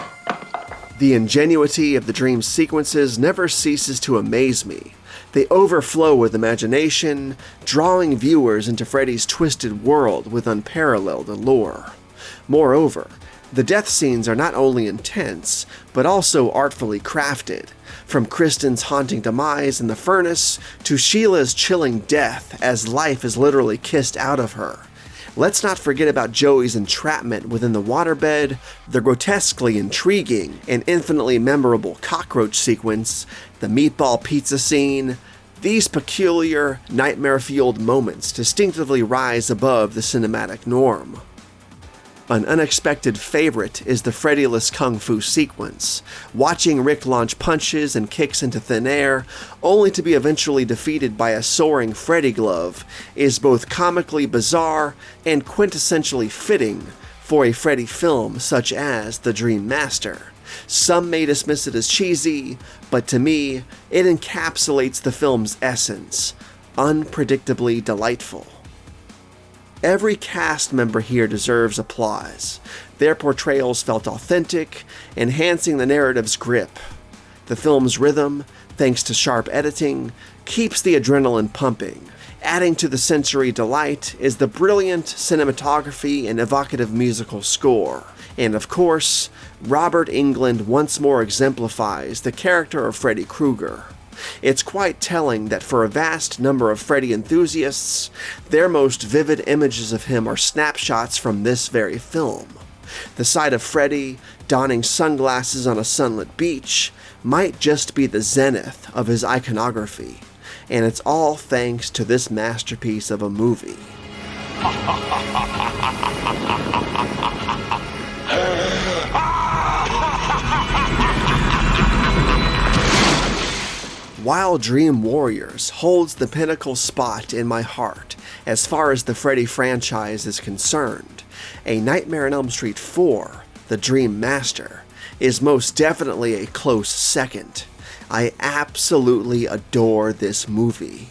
The ingenuity of the dream sequences never ceases to amaze me. They overflow with imagination, drawing viewers into Freddy's twisted world with unparalleled allure. Moreover, the death scenes are not only intense, but also artfully crafted, from Kristen's haunting demise in the furnace to Sheila's chilling death as life is literally kissed out of her. Let's not forget about Joey's entrapment within the waterbed, the grotesquely intriguing and infinitely memorable cockroach sequence, the meatball pizza scene. These peculiar, nightmare-fueled moments distinctively rise above the cinematic norm. An unexpected favorite is the Freddy-less kung fu sequence, watching Rick launch punches and kicks into thin air, only to be eventually defeated by a soaring Freddy glove, is both comically bizarre and quintessentially fitting for a Freddy film such as The Dream Master. Some may dismiss it as cheesy, but to me, it encapsulates the film's essence, unpredictably delightful. Every cast member here deserves applause. Their portrayals felt authentic, enhancing the narrative's grip. The film's rhythm, thanks to sharp editing, keeps the adrenaline pumping. Adding to the sensory delight is the brilliant cinematography and evocative musical score. And of course, Robert Englund once more exemplifies the character of Freddy Krueger. It's quite telling that for a vast number of Freddy enthusiasts, their most vivid images of him are snapshots from this very film. The sight of Freddy, donning sunglasses on a sunlit beach, might just be the zenith of his iconography, and it's all thanks to this masterpiece of a movie. While Dream Warriors holds the pinnacle spot in my heart as far as the Freddy franchise is concerned, A Nightmare on Elm Street 4, The Dream Master, is most definitely a close second. I absolutely adore this movie.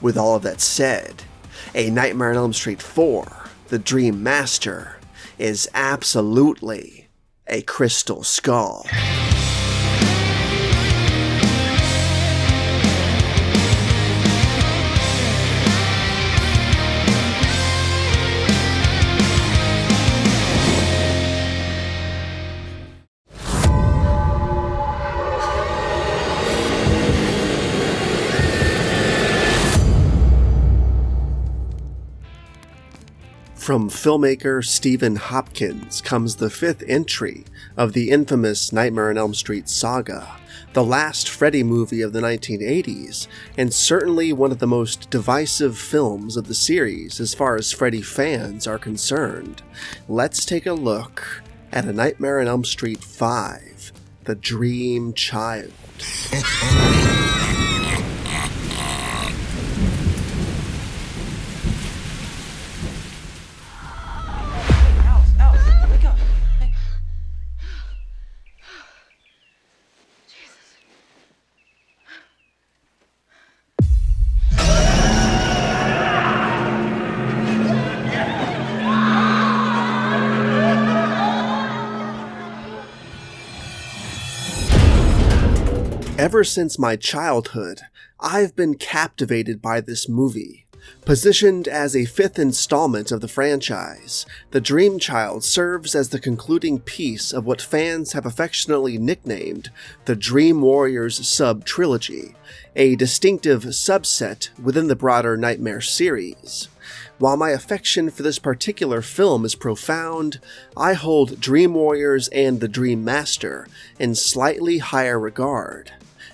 With all of that said, A Nightmare on Elm Street 4, The Dream Master, is absolutely a crystal skull. From filmmaker Stephen Hopkins comes the 5th entry of the infamous Nightmare on Elm Street saga, the last Freddy movie of the 1980s, and certainly one of the most divisive films of the series as far as Freddy fans are concerned. Let's take a look at A Nightmare on Elm Street 5, The Dream Child. Ever since my childhood, I've been captivated by this movie. Positioned as a 5th installment of the franchise, The Dream Child serves as the concluding piece of what fans have affectionately nicknamed the Dream Warriors sub-trilogy, a distinctive subset within the broader Nightmare series. While my affection for this particular film is profound, I hold Dream Warriors and The Dream Master in slightly higher regard.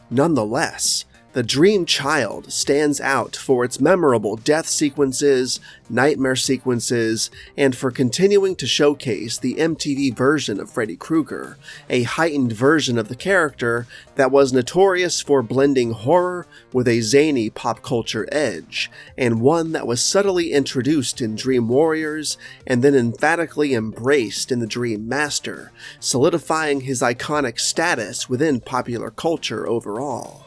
Nonetheless, The Dream Child stands out for its memorable death sequences, nightmare sequences, and for continuing to showcase the MTV version of Freddy Krueger, a heightened version of the character that was notorious for blending horror with a zany pop culture edge, and one that was subtly introduced in Dream Warriors and then emphatically embraced in The Dream Master, solidifying his iconic status within popular culture overall.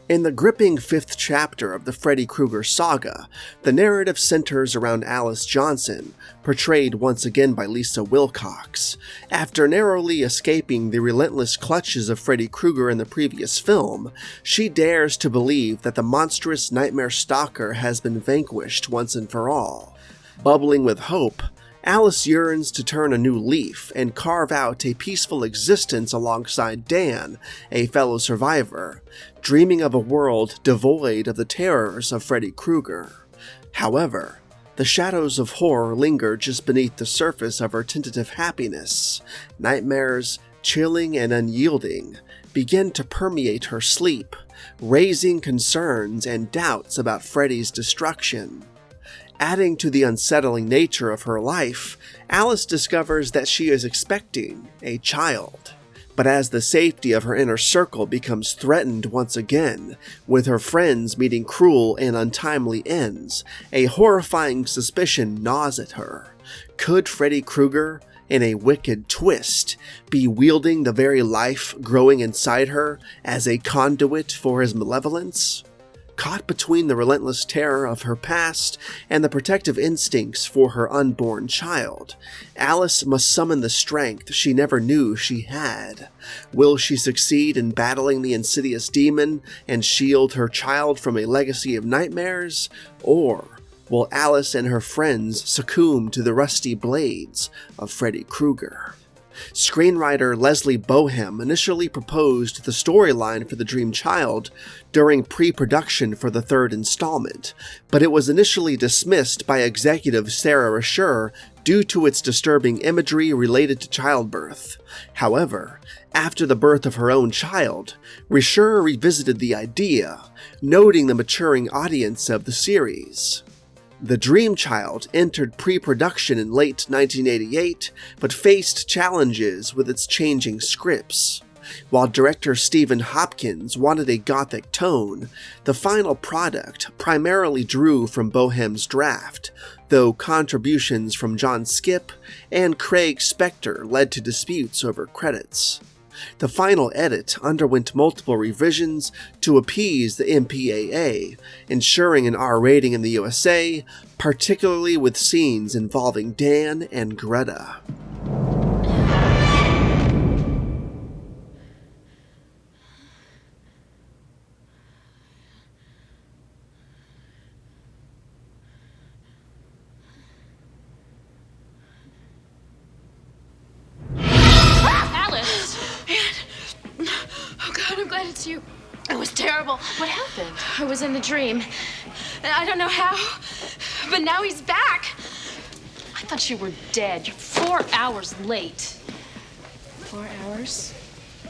In the gripping 5th chapter of the Freddy Krueger saga, the narrative centers around Alice Johnson, portrayed once again by Lisa Wilcox. After narrowly escaping the relentless clutches of Freddy Krueger in the previous film, she dares to believe that the monstrous nightmare stalker has been vanquished once and for all. Bubbling with hope, Alice yearns to turn a new leaf and carve out a peaceful existence alongside Dan, a fellow survivor, dreaming of a world devoid of the terrors of Freddy Krueger. However, the shadows of horror linger just beneath the surface of her tentative happiness. Nightmares, chilling and unyielding, begin to permeate her sleep, raising concerns and doubts about Freddy's destruction. Adding to the unsettling nature of her life, Alice discovers that she is expecting a child. But as the safety of her inner circle becomes threatened once again, with her friends meeting cruel and untimely ends, a horrifying suspicion gnaws at her. Could Freddy Krueger, in a wicked twist, be wielding the very life growing inside her as a conduit for his malevolence? Caught between the relentless terror of her past and the protective instincts for her unborn child, Alice must summon the strength she never knew she had. Will she succeed in battling the insidious demon and shield her child from a legacy of nightmares? Or will Alice and her friends succumb to the rusty blades of Freddy Krueger? Screenwriter Leslie Bohem initially proposed the storyline for The Dream Child during pre-production for the 3rd installment, but it was initially dismissed by executive Sarah Rasher due to its disturbing imagery related to childbirth. However, after the birth of her own child, Rasher revisited the idea, noting the maturing audience of the series. The Dream Child entered pre-production in late 1988, but faced challenges with its changing scripts. While director Stephen Hopkins wanted a gothic tone, the final product primarily drew from Bohem's draft, though contributions from John Skipp and Craig Spector led to disputes over credits. The final edit underwent multiple revisions to appease the MPAA, ensuring an R rating in the USA, particularly with scenes involving Dan and Greta. You. It was terrible. What happened? I was in the dream. And I don't know how, but now he's back. thought you were dead. You're 4 hours late. 4 hours?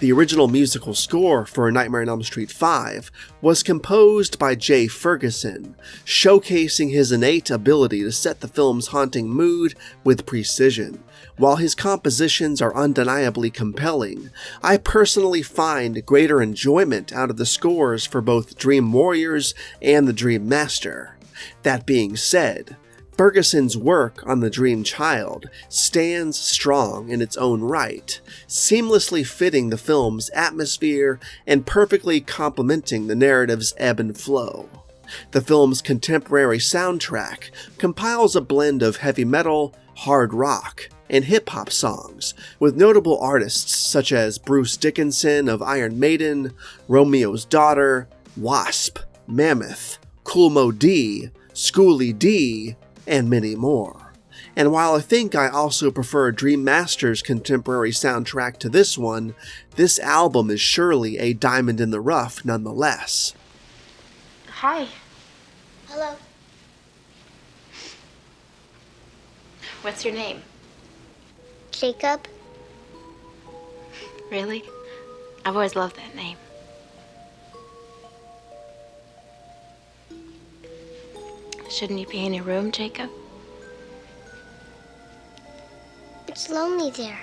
The original musical score for A Nightmare on Elm Street 5 was composed by Jay Ferguson, showcasing his innate ability to set the film's haunting mood with precision. While his compositions are undeniably compelling, I personally find greater enjoyment out of the scores for both Dream Warriors and The Dream Master. That being said, Ferguson's work on The Dream Child stands strong in its own right, seamlessly fitting the film's atmosphere and perfectly complementing the narrative's ebb and flow. The film's contemporary soundtrack compiles a blend of heavy metal, hard rock, and hip-hop songs, with notable artists such as Bruce Dickinson of Iron Maiden, Romeo's Daughter, Wasp, Mammoth, Kool Moe Dee, Schoolie D, and many more. And while I think I also prefer Dream Master's contemporary soundtrack to this one, this album is surely a diamond in the rough nonetheless. Hi. Hello. What's your name? Jacob. Really? I've always loved that name. Shouldn't you be in your room, Jacob? It's lonely there.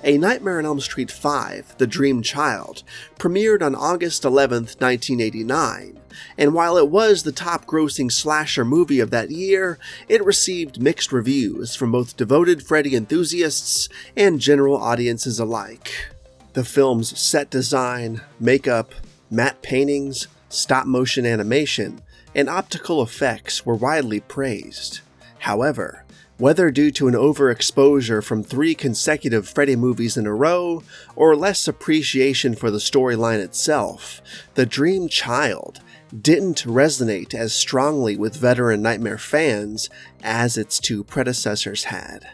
A Nightmare on Elm Street 5, The Dream Child, premiered on August 11th, 1989, and while it was the top-grossing slasher movie of that year, it received mixed reviews from both devoted Freddy enthusiasts and general audiences alike. The film's set design, makeup, matte paintings, stop-motion animation, and optical effects were widely praised. However, whether due to an overexposure from 3 consecutive Freddy movies in a row, or less appreciation for the storyline itself, The Dream Child didn't resonate as strongly with veteran Nightmare fans as its 2 predecessors had.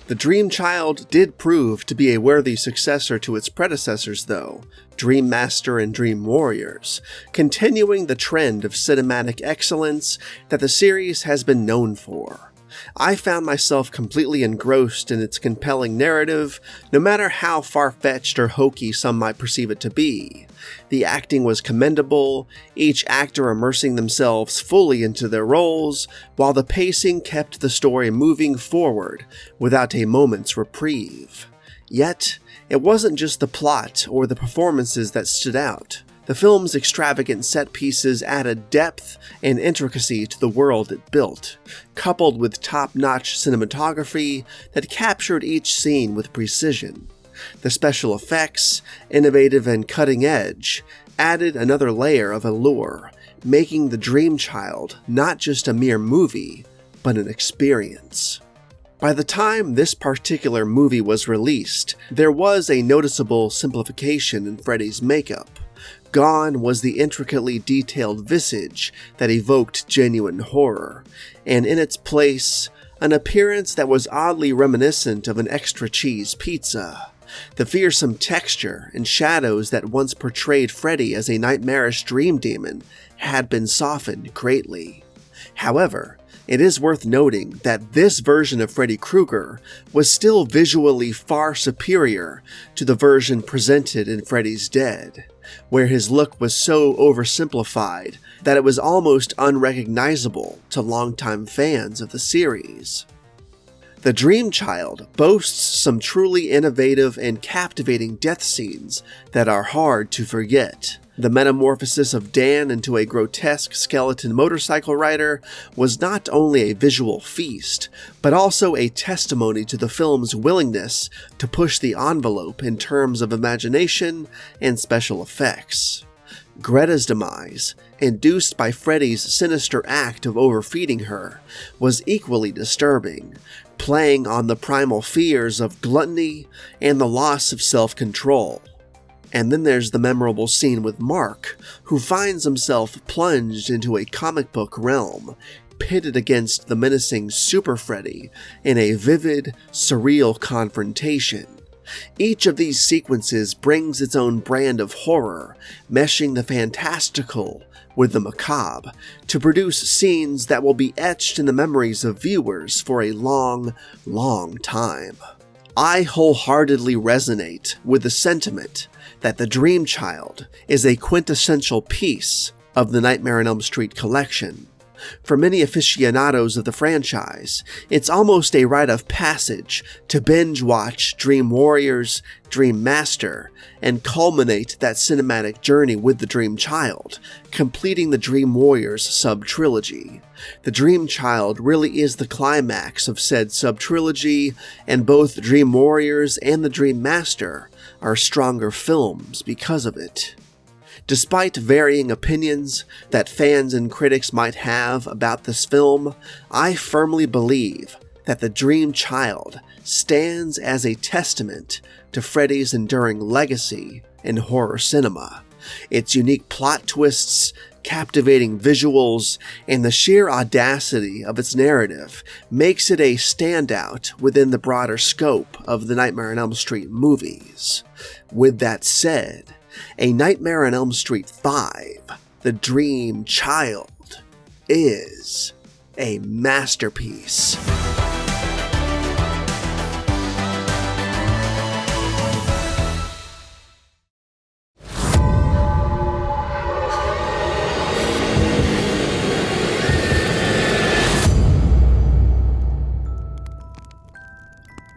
The Dream Child did prove to be a worthy successor to its predecessors though, Dream Master and Dream Warriors, continuing the trend of cinematic excellence that the series has been known for. I found myself completely engrossed in its compelling narrative, no matter how far-fetched or hokey some might perceive it to be. The acting was commendable, each actor immersing themselves fully into their roles, while the pacing kept the story moving forward without a moment's reprieve. Yet, it wasn't just the plot or the performances that stood out. The film's extravagant set pieces added depth and intricacy to the world it built, coupled with top-notch cinematography that captured each scene with precision. The special effects, innovative and cutting-edge, added another layer of allure, making The Dream Child not just a mere movie, but an experience. By the time this particular movie was released, there was a noticeable simplification in Freddy's makeup. Gone was the intricately detailed visage that evoked genuine horror, and in its place, an appearance that was oddly reminiscent of an extra cheese pizza. The fearsome texture and shadows that once portrayed Freddy as a nightmarish dream demon had been softened greatly. However, it is worth noting that this version of Freddy Krueger was still visually far superior to the version presented in Freddy's Dead, where his look was so oversimplified that it was almost unrecognizable to longtime fans of the series. The Dream Child boasts some truly innovative and captivating death scenes that are hard to forget. The metamorphosis of Dan into a grotesque skeleton motorcycle rider was not only a visual feast, but also a testimony to the film's willingness to push the envelope in terms of imagination and special effects. Greta's demise, induced by Freddy's sinister act of overfeeding her, was equally disturbing, playing on the primal fears of gluttony and the loss of self-control. And then there's the memorable scene with Mark, who finds himself plunged into a comic book realm, pitted against the menacing Super Freddy in a vivid, surreal confrontation. Each of these sequences brings its own brand of horror, meshing the fantastical with the macabre, to produce scenes that will be etched in the memories of viewers for a long, long time. I wholeheartedly resonate with the sentiment that The Dream Child is a quintessential piece of the Nightmare on Elm Street collection. For many aficionados of the franchise, it's almost a rite of passage to binge-watch Dream Warriors, Dream Master, and culminate that cinematic journey with The Dream Child, completing the Dream Warriors sub-trilogy. The Dream Child really is the climax of said sub-trilogy, and both Dream Warriors and The Dream Master are stronger films because of it. Despite varying opinions that fans and critics might have about this film, I firmly believe that The Dream Child stands as a testament to Freddy's enduring legacy in horror cinema. Its unique plot twists, captivating visuals, and the sheer audacity of its narrative makes it a standout within the broader scope of the Nightmare on Elm Street movies. With that said, A Nightmare on Elm Street 5, The Dream Child, is a masterpiece.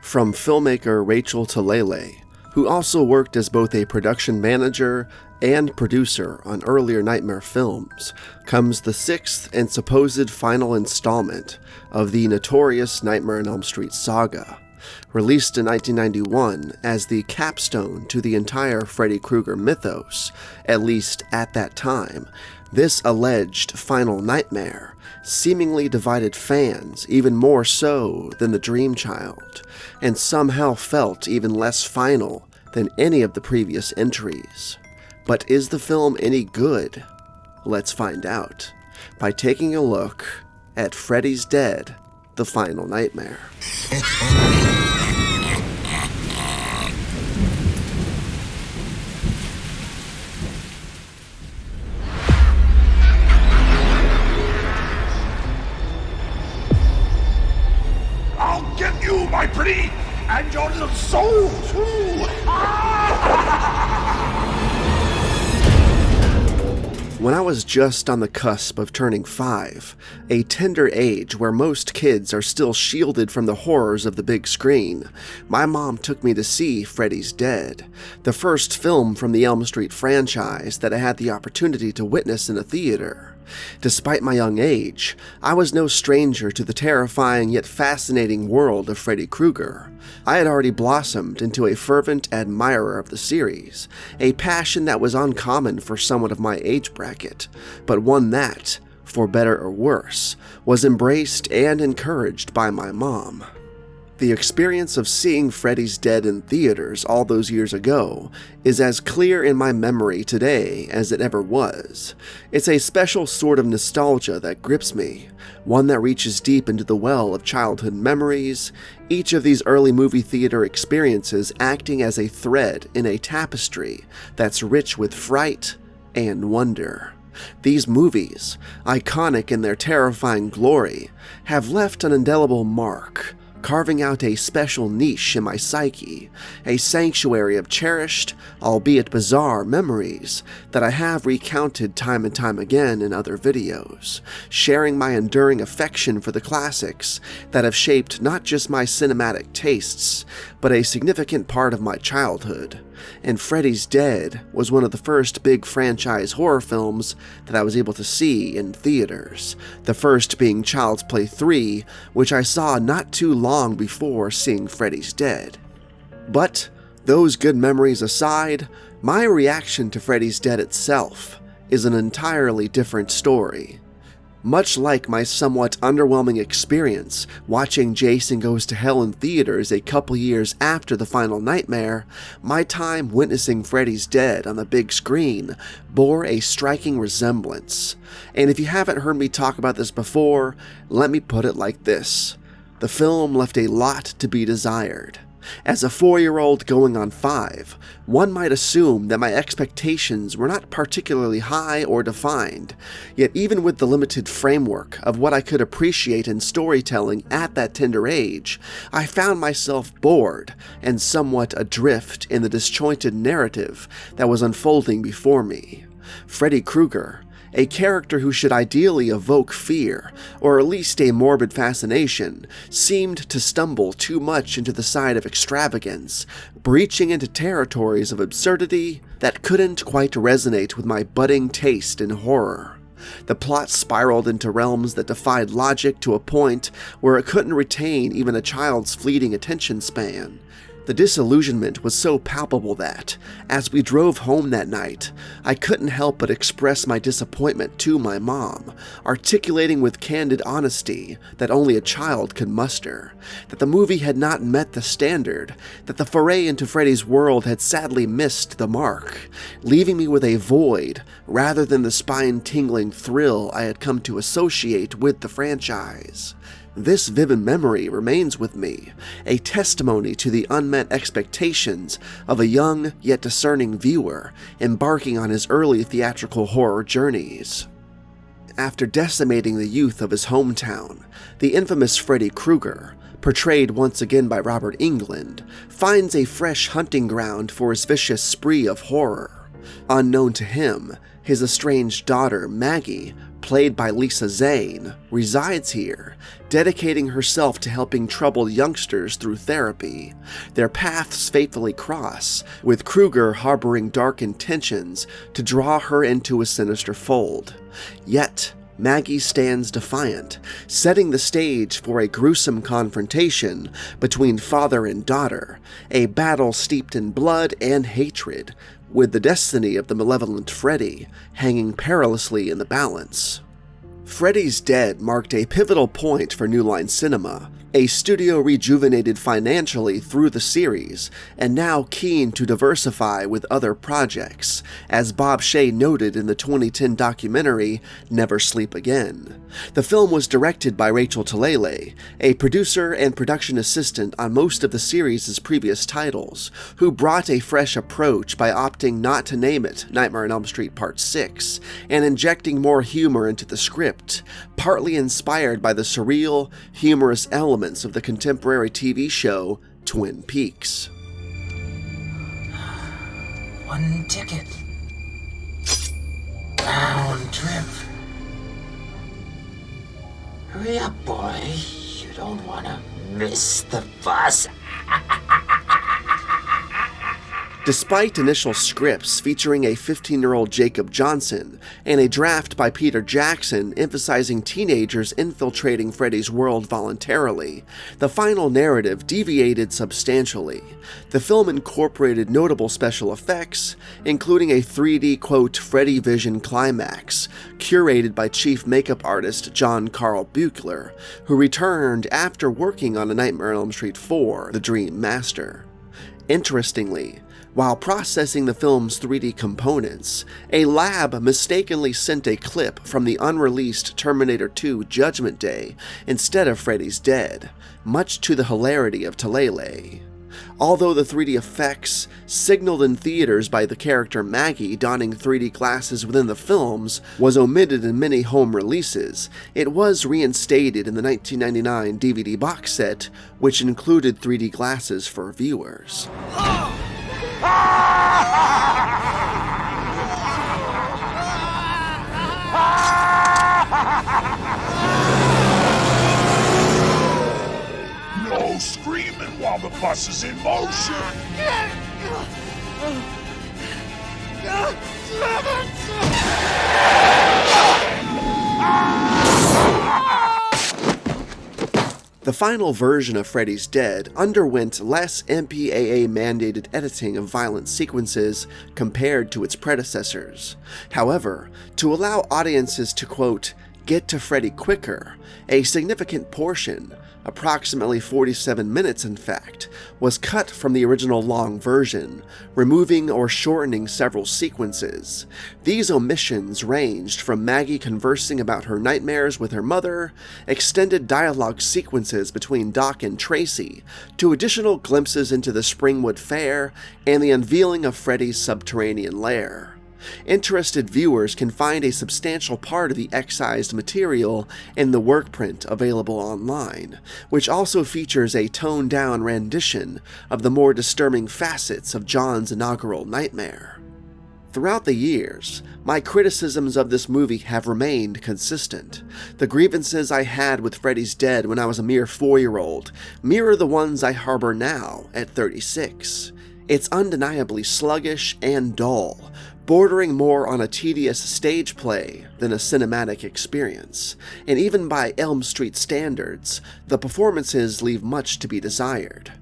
From filmmaker Rachel Talalay, who also worked as both a production manager and producer on earlier Nightmare films, comes the sixth and supposed final installment of the notorious Nightmare on Elm Street saga. Released in 1991 as the capstone to the entire Freddy Krueger mythos, at least at that time, this alleged final nightmare seemingly divided fans even more so than The Dream Child, and somehow felt even less final than any of the previous entries. But is the film any good? Let's find out by taking a look at Freddy's Dead, The Final Nightmare. I'll get you, my pretty, and your little soul, too! When I was just on the cusp of turning 5, a tender age where most kids are still shielded from the horrors of the big screen, my mom took me to see Freddy's Dead, the first film from the Elm Street franchise that I had the opportunity to witness in a theater. Despite my young age, I was no stranger to the terrifying yet fascinating world of Freddy Krueger. I had already blossomed into a fervent admirer of the series, a passion that was uncommon for someone of my age bracket, but one that, for better or worse, was embraced and encouraged by my mom. The experience of seeing Freddy's Dead in theaters all those years ago is as clear in my memory today as it ever was. It's a special sort of nostalgia that grips me, one that reaches deep into the well of childhood memories, each of these early movie theater experiences acting as a thread in a tapestry that's rich with fright and wonder. These movies, iconic in their terrifying glory, have left an indelible mark, carving out a special niche in my psyche, a sanctuary of cherished, albeit bizarre, memories that I have recounted time and time again in other videos, sharing my enduring affection for the classics that have shaped not just my cinematic tastes, but a significant part of my childhood. And Freddy's Dead was one of the first big franchise horror films that I was able to see in theaters, the first being Child's Play 3, which I saw not too long before seeing Freddy's Dead. But, those good memories aside, my reaction to Freddy's Dead itself is an entirely different story. Much like my somewhat underwhelming experience watching Jason Goes to Hell in theaters a couple years after the final nightmare, my time witnessing Freddy's Dead on the big screen bore a striking resemblance. And if you haven't heard me talk about this before, let me put it like this. The film left a lot to be desired. As a 4-year-old going on 5, one might assume that my expectations were not particularly high or defined, yet even with the limited framework of what I could appreciate in storytelling at that tender age, I found myself bored and somewhat adrift in the disjointed narrative that was unfolding before me. Freddy Krueger, a character who should ideally evoke fear, or at least a morbid fascination, seemed to stumble too much into the side of extravagance, breaching into territories of absurdity that couldn't quite resonate with my budding taste in horror. The plot spiraled into realms that defied logic to a point where it couldn't retain even a child's fleeting attention span. The disillusionment was so palpable that, as we drove home that night, I couldn't help but express my disappointment to my mom, articulating with candid honesty that only a child could muster, that the movie had not met the standard, that the foray into Freddy's world had sadly missed the mark, leaving me with a void rather than the spine-tingling thrill I had come to associate with the franchise. This vivid memory remains with me, a testimony to the unmet expectations of a young yet discerning viewer embarking on his early theatrical horror journeys. After decimating the youth of his hometown, the infamous Freddy Krueger, portrayed once again by Robert Englund, finds a fresh hunting ground for his vicious spree of horror. Unknown to him, his estranged daughter, Maggie, played by Lisa Zane, resides here, dedicating herself to helping troubled youngsters through therapy. Their paths fatefully cross, with Krueger harboring dark intentions to draw her into a sinister fold. Yet, Maggie stands defiant, setting the stage for a gruesome confrontation between father and daughter, a battle steeped in blood and hatred, with the destiny of the malevolent Freddy hanging perilously in the balance. Freddy's Dead marked a pivotal point for New Line Cinema, a studio rejuvenated financially through the series, and now keen to diversify with other projects, as Bob Shea noted in the 2010 documentary Never Sleep Again. The film was directed by Rachel Talalay, a producer and production assistant on most of the series' previous titles, who brought a fresh approach by opting not to name it Nightmare on Elm Street Part 6, and injecting more humor into the script, partly inspired by the surreal, humorous elements of the contemporary TV show Twin Peaks. One ticket. Round trip. Hurry up, boy. You don't want to miss the bus. Despite initial scripts featuring a 15-year-old Jacob Johnson and a draft by Peter Jackson emphasizing teenagers infiltrating Freddy's world voluntarily, the final narrative deviated substantially. The film incorporated notable special effects, including a 3D, quote, TobattoVision climax, curated by chief makeup artist John Carl Buechler, who returned after working on A Nightmare on Elm Street 4, The Dream Master. Interestingly, while processing the film's 3D components, a lab mistakenly sent a clip from the unreleased Terminator 2 Judgment Day instead of Freddy's Dead, much to the hilarity of Talalay. Although the 3D effects, signaled in theaters by the character Maggie donning 3D glasses within the films, was omitted in many home releases, it was reinstated in the 1999 DVD box set, which included 3D glasses for viewers. No screaming while the bus is in motion. The final version of Freddy's Dead underwent less MPAA-mandated editing of violent sequences compared to its predecessors. However, to allow audiences to, quote, get to Freddy quicker, a significant portion, approximately 47 minutes in fact, was cut from the original long version, removing or shortening several sequences. These omissions ranged from Maggie conversing about her nightmares with her mother, extended dialogue sequences between Doc and Tracy, to additional glimpses into the Springwood Fair and the unveiling of Freddy's subterranean lair. Interested viewers can find a substantial part of the excised material in the workprint available online, which also features a toned-down rendition of the more disturbing facets of John's inaugural nightmare. Throughout the years, my criticisms of this movie have remained consistent. The grievances I had with Freddy's Dead when I was a mere 4-year-old mirror the ones I harbor now at 36. It's undeniably sluggish and dull, bordering more on a tedious stage play than a cinematic experience, and even by Elm Street standards, the performances leave much to be desired.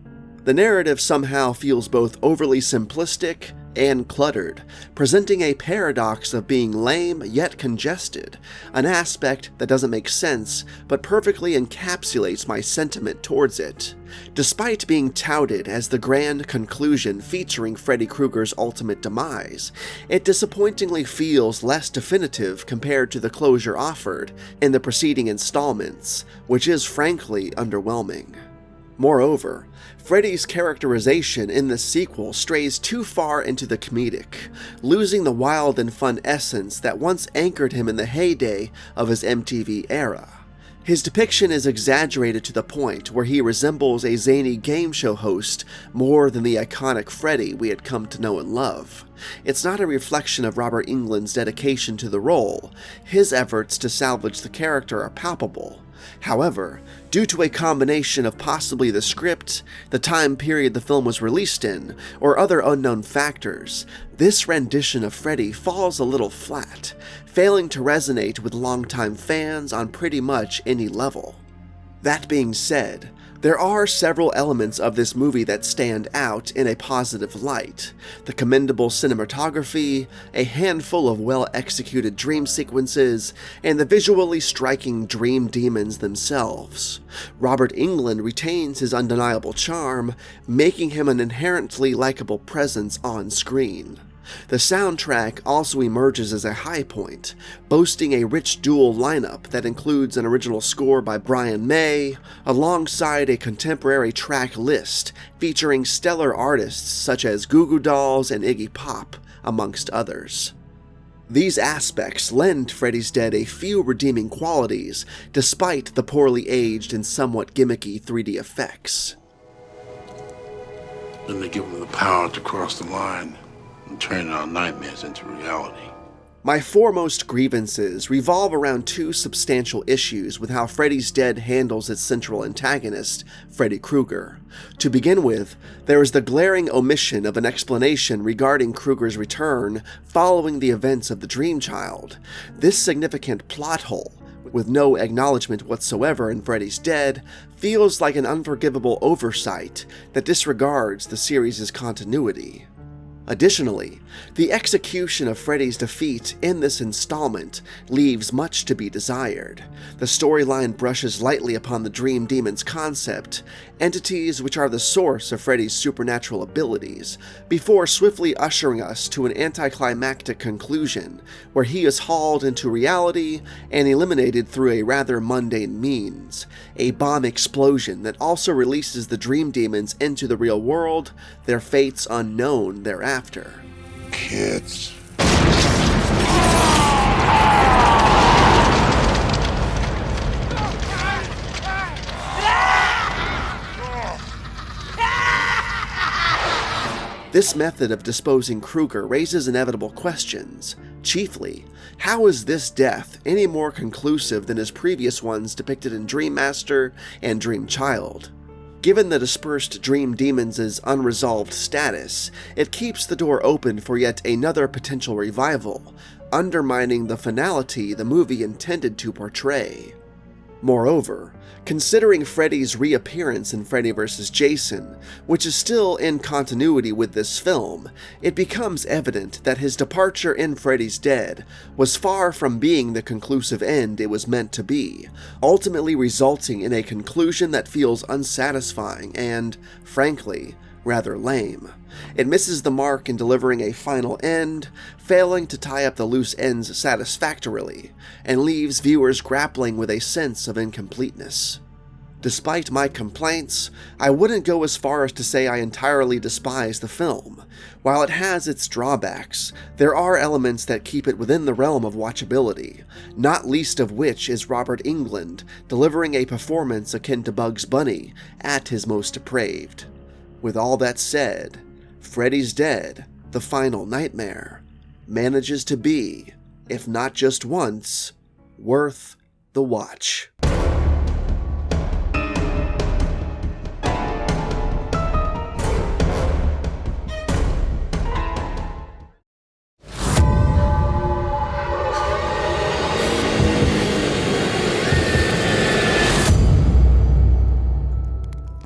The narrative somehow feels both overly simplistic and cluttered, presenting a paradox of being lame yet congested, an aspect that doesn't make sense but perfectly encapsulates my sentiment towards it. Despite being touted as the grand conclusion featuring Freddy Krueger's ultimate demise, it disappointingly feels less definitive compared to the closure offered in the preceding installments, which is frankly underwhelming. Moreover, Freddy's characterization in the sequel strays too far into the comedic, losing the wild and fun essence that once anchored him in the heyday of his MTV era. His depiction is exaggerated to the point where he resembles a zany game show host more than the iconic Freddy we had come to know and love. It's not a reflection of Robert Englund's dedication to the role. His efforts to salvage the character are palpable. However, due to a combination of possibly the script, the time period the film was released in, or other unknown factors, this rendition of Freddy falls a little flat, failing to resonate with longtime fans on pretty much any level. That being said, there are several elements of this movie that stand out in a positive light. The commendable cinematography, a handful of well-executed dream sequences, and the visually striking dream demons themselves. Robert Englund retains his undeniable charm, making him an inherently likable presence on screen. The soundtrack also emerges as a high point, boasting a rich dual lineup that includes an original score by Brian May, alongside a contemporary track list featuring stellar artists such as Goo Goo Dolls and Iggy Pop, amongst others. These aspects lend Freddy's Dead a few redeeming qualities, despite the poorly aged and somewhat gimmicky 3D effects. Then they give them the power to cross the line and turn our nightmares into reality. My foremost grievances revolve around two substantial issues with how Freddy's Dead handles its central antagonist, Freddy Krueger. To begin with, there is the glaring omission of an explanation regarding Krueger's return following the events of the Dream Child. This significant plot hole, with no acknowledgement whatsoever in Freddy's Dead, feels like an unforgivable oversight that disregards the series' continuity. Additionally, the execution of Freddy's defeat in this installment leaves much to be desired. The storyline brushes lightly upon the Dream Demon's concept, entities which are the source of Freddy's supernatural abilities, before swiftly ushering us to an anticlimactic conclusion, where he is hauled into reality and eliminated through a rather mundane means, a bomb explosion that also releases the Dream Demons into the real world, their fates unknown thereafter. Kids. This method of disposing Krueger raises inevitable questions. Chiefly, how is this death any more conclusive than his previous ones depicted in Dream Master and Dream Child? Given the dispersed Dream Demons' unresolved status, it keeps the door open for yet another potential revival, undermining the finality the movie intended to portray. Moreover, considering Freddy's reappearance in Freddy vs. Jason, which is still in continuity with this film, it becomes evident that his departure in Freddy's Dead was far from being the conclusive end it was meant to be, ultimately resulting in a conclusion that feels unsatisfying and, frankly, rather lame. It misses the mark in delivering a final end, failing to tie up the loose ends satisfactorily, and leaves viewers grappling with a sense of incompleteness. Despite my complaints, I wouldn't go as far as to say I entirely despise the film. While it has its drawbacks, there are elements that keep it within the realm of watchability, not least of which is Robert Englund delivering a performance akin to Bugs Bunny at his most depraved. With all that said, Freddy's Dead, The Final Nightmare, manages to be, if not just once, worth the watch.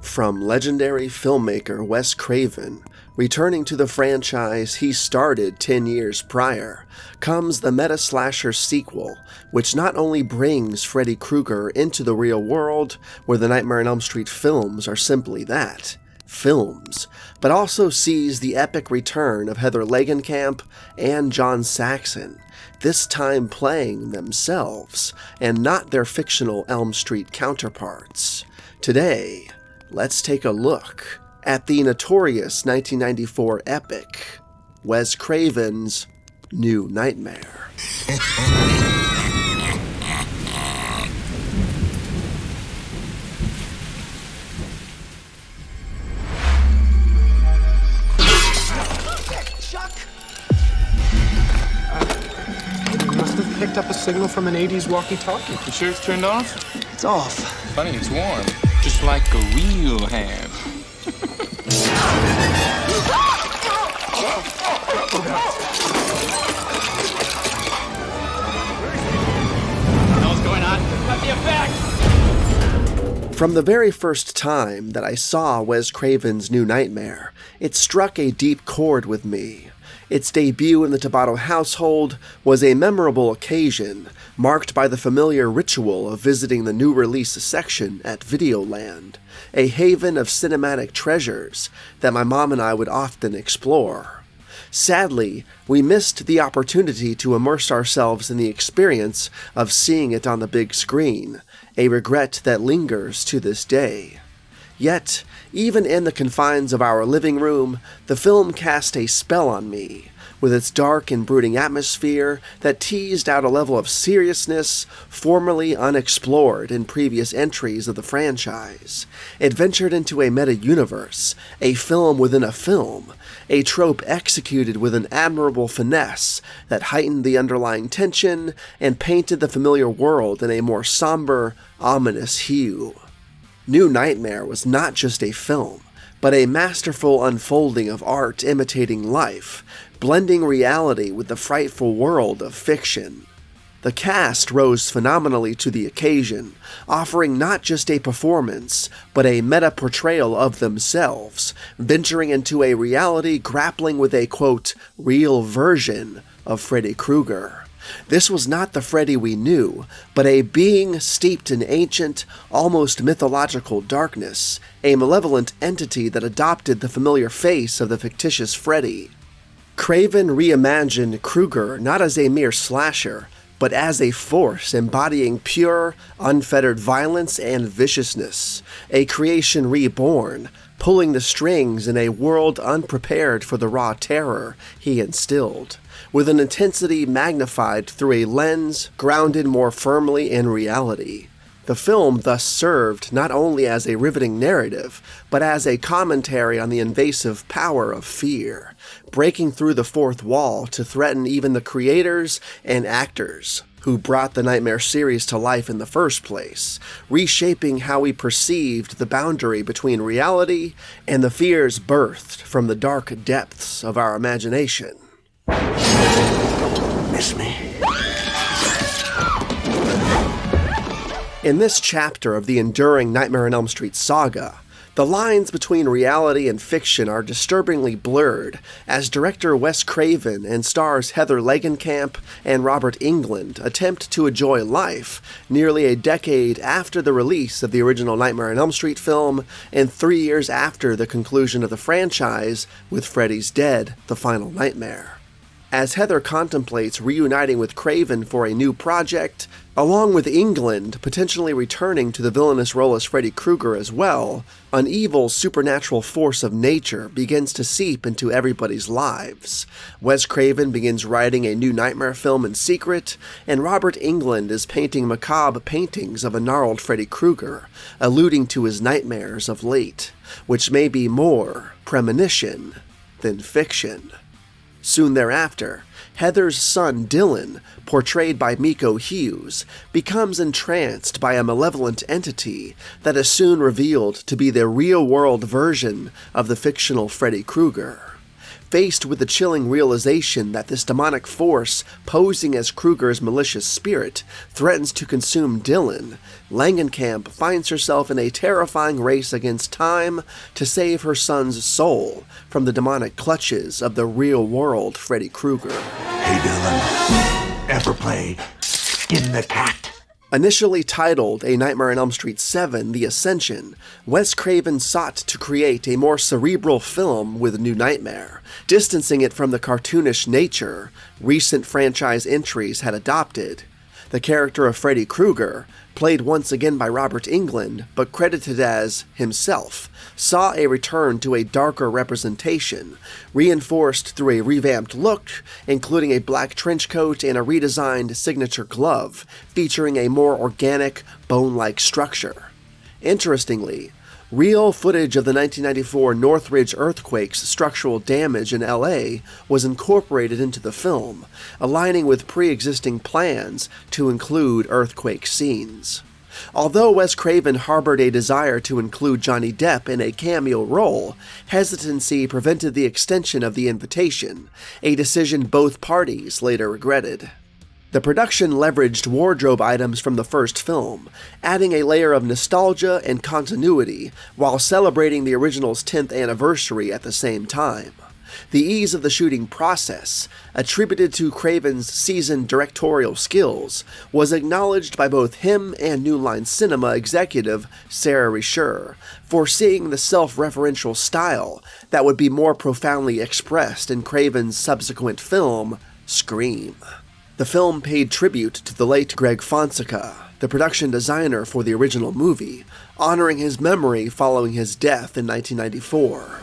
From legendary filmmaker Wes Craven, returning to the franchise he started 10 years prior, comes the meta-slasher sequel, which not only brings Freddy Krueger into the real world, where the Nightmare on Elm Street films are simply that, films, but also sees the epic return of Heather Langenkamp and John Saxon, this time playing themselves, and not their fictional Elm Street counterparts. Today, let's take a look at the notorious 1994 epic, Wes Craven's New Nightmare. You must have picked up a signal from an 80s walkie-talkie. You sure it's turned off? It's off. Funny, it's warm. Just like a real hand. Know what's going on? Got the effect! From the very first time that I saw Wes Craven's New Nightmare, it struck a deep chord with me. Its debut in the Tobatto household was a memorable occasion, marked by the familiar ritual of visiting the new release section at Videoland, a haven of cinematic treasures that my mom and I would often explore. Sadly, we missed the opportunity to immerse ourselves in the experience of seeing it on the big screen, a regret that lingers to this day. Yet, even in the confines of our living room, the film cast a spell on me, with its dark and brooding atmosphere that teased out a level of seriousness formerly unexplored in previous entries of the franchise. It ventured into a meta-universe, a film within a film, a trope executed with an admirable finesse that heightened the underlying tension and painted the familiar world in a more somber, ominous hue. New Nightmare was not just a film, but a masterful unfolding of art imitating life, blending reality with the frightful world of fiction. The cast rose phenomenally to the occasion, offering not just a performance, but a meta-portrayal of themselves, venturing into a reality grappling with a, quote, real version of Freddy Krueger. This was not the Freddy we knew, but a being steeped in ancient, almost mythological darkness, a malevolent entity that adopted the familiar face of the fictitious Freddy. Craven reimagined Krueger not as a mere slasher, but as a force embodying pure, unfettered violence and viciousness, a creation reborn, pulling the strings in a world unprepared for the raw terror he instilled, with an intensity magnified through a lens grounded more firmly in reality. The film thus served not only as a riveting narrative, but as a commentary on the invasive power of fear, breaking through the fourth wall to threaten even the creators and actors who brought the Nightmare series to life in the first place, reshaping how we perceived the boundary between reality and the fears birthed from the dark depths of our imagination. Miss me? In this chapter of the enduring Nightmare on Elm Street saga, the lines between reality and fiction are disturbingly blurred as director Wes Craven and stars Heather Langenkamp and Robert Englund attempt to enjoy life nearly a decade after the release of the original Nightmare on Elm Street film and 3 years after the conclusion of the franchise with Freddy's Dead: The Final Nightmare. As Heather contemplates reuniting with Craven for a new project, along with Englund potentially returning to the villainous role as Freddy Krueger as well, an evil supernatural force of nature begins to seep into everybody's lives. Wes Craven begins writing a new Nightmare film in secret, and Robert Englund is painting macabre paintings of a gnarled Freddy Krueger, alluding to his nightmares of late, which may be more premonition than fiction. Soon thereafter, Heather's son Dylan, portrayed by Miko Hughes, becomes entranced by a malevolent entity that is soon revealed to be the real-world version of the fictional Freddy Krueger. Faced with the chilling realization that this demonic force, posing as Krueger's malicious spirit, threatens to consume Dylan, Langenkamp finds herself in a terrifying race against time to save her son's soul from the demonic clutches of the real-world Freddy Krueger. Hey, Dylan. Ever play Skin the Cat? Initially titled A Nightmare on Elm Street 7: The Ascension, Wes Craven sought to create a more cerebral film with New Nightmare, distancing it from the cartoonish nature recent franchise entries had adopted. The character of Freddy Krueger, played once again by Robert Englund, but credited as himself, saw a return to a darker representation, reinforced through a revamped look, including a black trench coat and a redesigned signature glove, featuring a more organic, bone-like structure. Interestingly, real footage of the 1994 Northridge earthquake's structural damage in LA was incorporated into the film, aligning with pre-existing plans to include earthquake scenes. Although Wes Craven harbored a desire to include Johnny Depp in a cameo role, hesitancy prevented the extension of the invitation, a decision both parties later regretted. The production leveraged wardrobe items from the first film, adding a layer of nostalgia and continuity while celebrating the original's 10th anniversary at the same time. The ease of the shooting process, attributed to Craven's seasoned directorial skills, was acknowledged by both him and New Line Cinema executive Sarah Risher, foreseeing the self-referential style that would be more profoundly expressed in Craven's subsequent film, Scream. The film paid tribute to the late Greg Fonseca, the production designer for the original movie, honoring his memory following his death in 1994.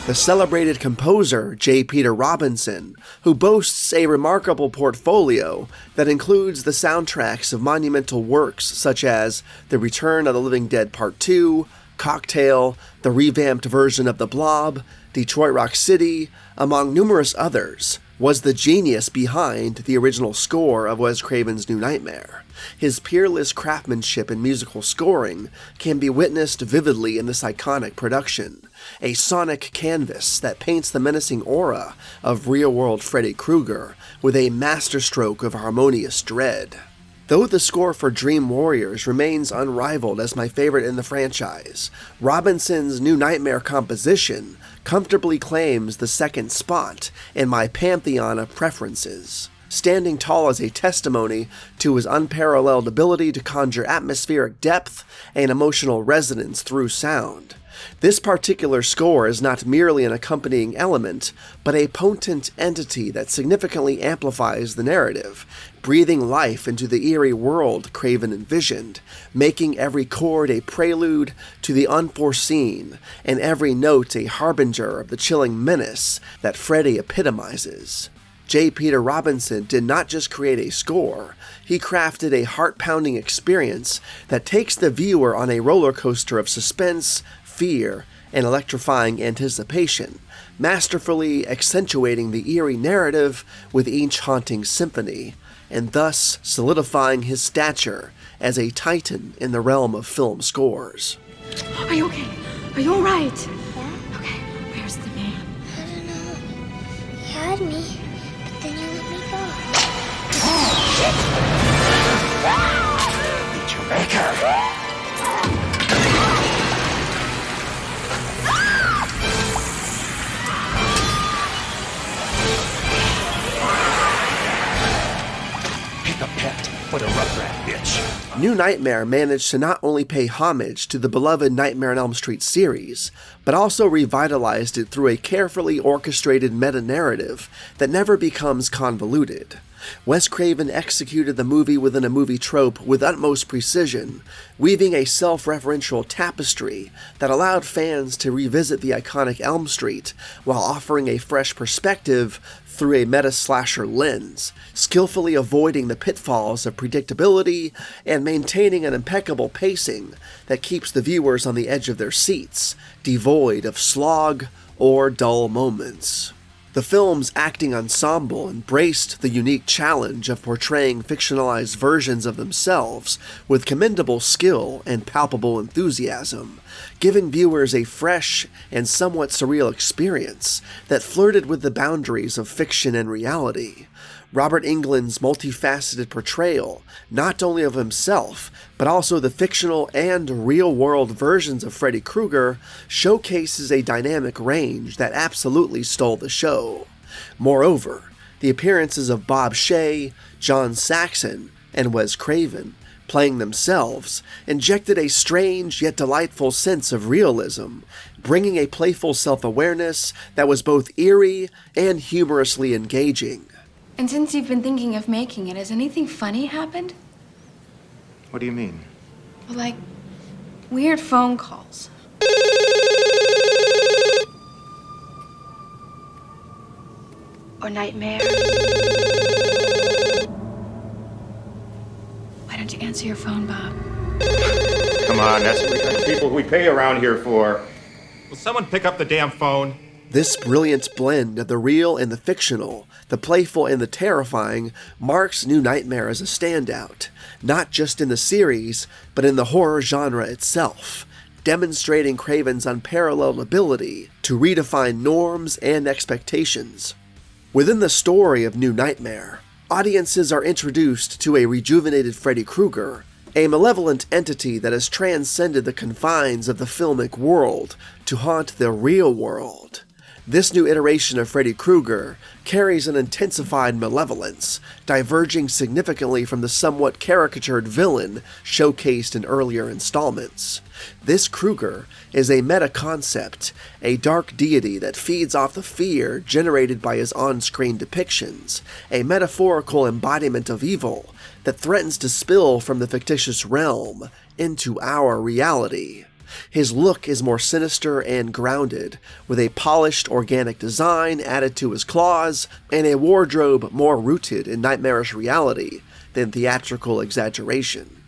The celebrated composer J. Peter Robinson, who boasts a remarkable portfolio that includes the soundtracks of monumental works such as The Return of the Living Dead Part 2, Cocktail, the revamped version of The Blob, Detroit Rock City, among numerous others, was the genius behind the original score of Wes Craven's New Nightmare. His peerless craftsmanship in musical scoring can be witnessed vividly in this iconic production, a sonic canvas that paints the menacing aura of real-world Freddy Krueger with a masterstroke of harmonious dread. Though the score for Dream Warriors remains unrivaled as my favorite in the franchise, Robinson's New Nightmare composition comfortably claims the second spot in my pantheon of preferences, standing tall as a testimony to his unparalleled ability to conjure atmospheric depth and emotional resonance through sound. This particular score is not merely an accompanying element, but a potent entity that significantly amplifies the narrative, breathing life into the eerie world Craven envisioned, making every chord a prelude to the unforeseen, and every note a harbinger of the chilling menace that Freddy epitomizes. J. Peter Robinson did not just create a score, he crafted a heart-pounding experience that takes the viewer on a roller coaster of suspense, fear, and electrifying anticipation, masterfully accentuating the eerie narrative with each haunting symphony, and thus solidifying his stature as a titan in the realm of film scores. Are you okay? Are you alright? Yeah. Okay, where's the man? I don't know. He had me, but then you let me go. Meet your maker. Pick a pet. What a rugged bitch. New Nightmare managed to not only pay homage to the beloved Nightmare on Elm Street series, but also revitalized it through a carefully orchestrated meta-narrative that never becomes convoluted. Wes Craven executed the movie within a movie trope with utmost precision, weaving a self-referential tapestry that allowed fans to revisit the iconic Elm Street while offering a fresh perspective through a meta-slasher lens, skillfully avoiding the pitfalls of predictability and maintaining an impeccable pacing that keeps the viewers on the edge of their seats, devoid of slog or dull moments. The film's acting ensemble embraced the unique challenge of portraying fictionalized versions of themselves with commendable skill and palpable enthusiasm, giving viewers a fresh and somewhat surreal experience that flirted with the boundaries of fiction and reality. Robert Englund's multifaceted portrayal, not only of himself, but also the fictional and real-world versions of Freddy Krueger, showcases a dynamic range that absolutely stole the show. Moreover, the appearances of Bob Shea, John Saxon, and Wes Craven, playing themselves, injected a strange yet delightful sense of realism, bringing a playful self-awareness that was both eerie and humorously engaging. And since you've been thinking of making it, has anything funny happened? What do you mean? Well, like, weird phone calls. Or nightmares. Why don't you answer your phone, Bob? Come on, that's the kind of people we pay around here for. Will someone pick up the damn phone? This brilliant blend of the real and the fictional, the playful and the terrifying, marks New Nightmare as a standout, not just in the series, but in the horror genre itself, demonstrating Craven's unparalleled ability to redefine norms and expectations. Within the story of New Nightmare, audiences are introduced to a rejuvenated Freddy Krueger, a malevolent entity that has transcended the confines of the filmic world to haunt the real world. This new iteration of Freddy Krueger carries an intensified malevolence, diverging significantly from the somewhat caricatured villain showcased in earlier installments. This Krueger is a meta-concept, a dark deity that feeds off the fear generated by his on-screen depictions, a metaphorical embodiment of evil that threatens to spill from the fictitious realm into our reality. His look is more sinister and grounded, with a polished organic design added to his claws, and a wardrobe more rooted in nightmarish reality than theatrical exaggeration.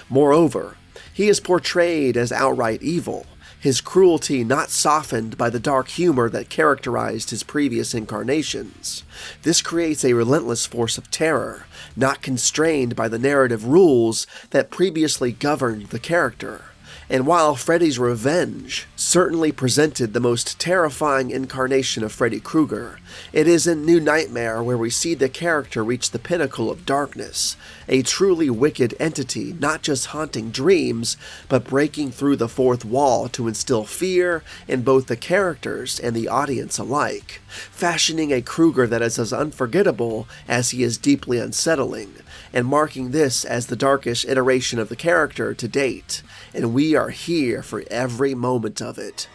Moreover, he is portrayed as outright evil, his cruelty not softened by the dark humor that characterized his previous incarnations. This creates a relentless force of terror, not constrained by the narrative rules that previously governed the character. And while Freddy's Revenge certainly presented the most terrifying incarnation of Freddy Krueger, it is in New Nightmare where we see the character reach the pinnacle of darkness, a truly wicked entity not just haunting dreams, but breaking through the fourth wall to instill fear in both the characters and the audience alike, fashioning a Krueger that is as unforgettable as he is deeply unsettling, and marking this as the darkest iteration of the character to date, and we are here for every moment of it.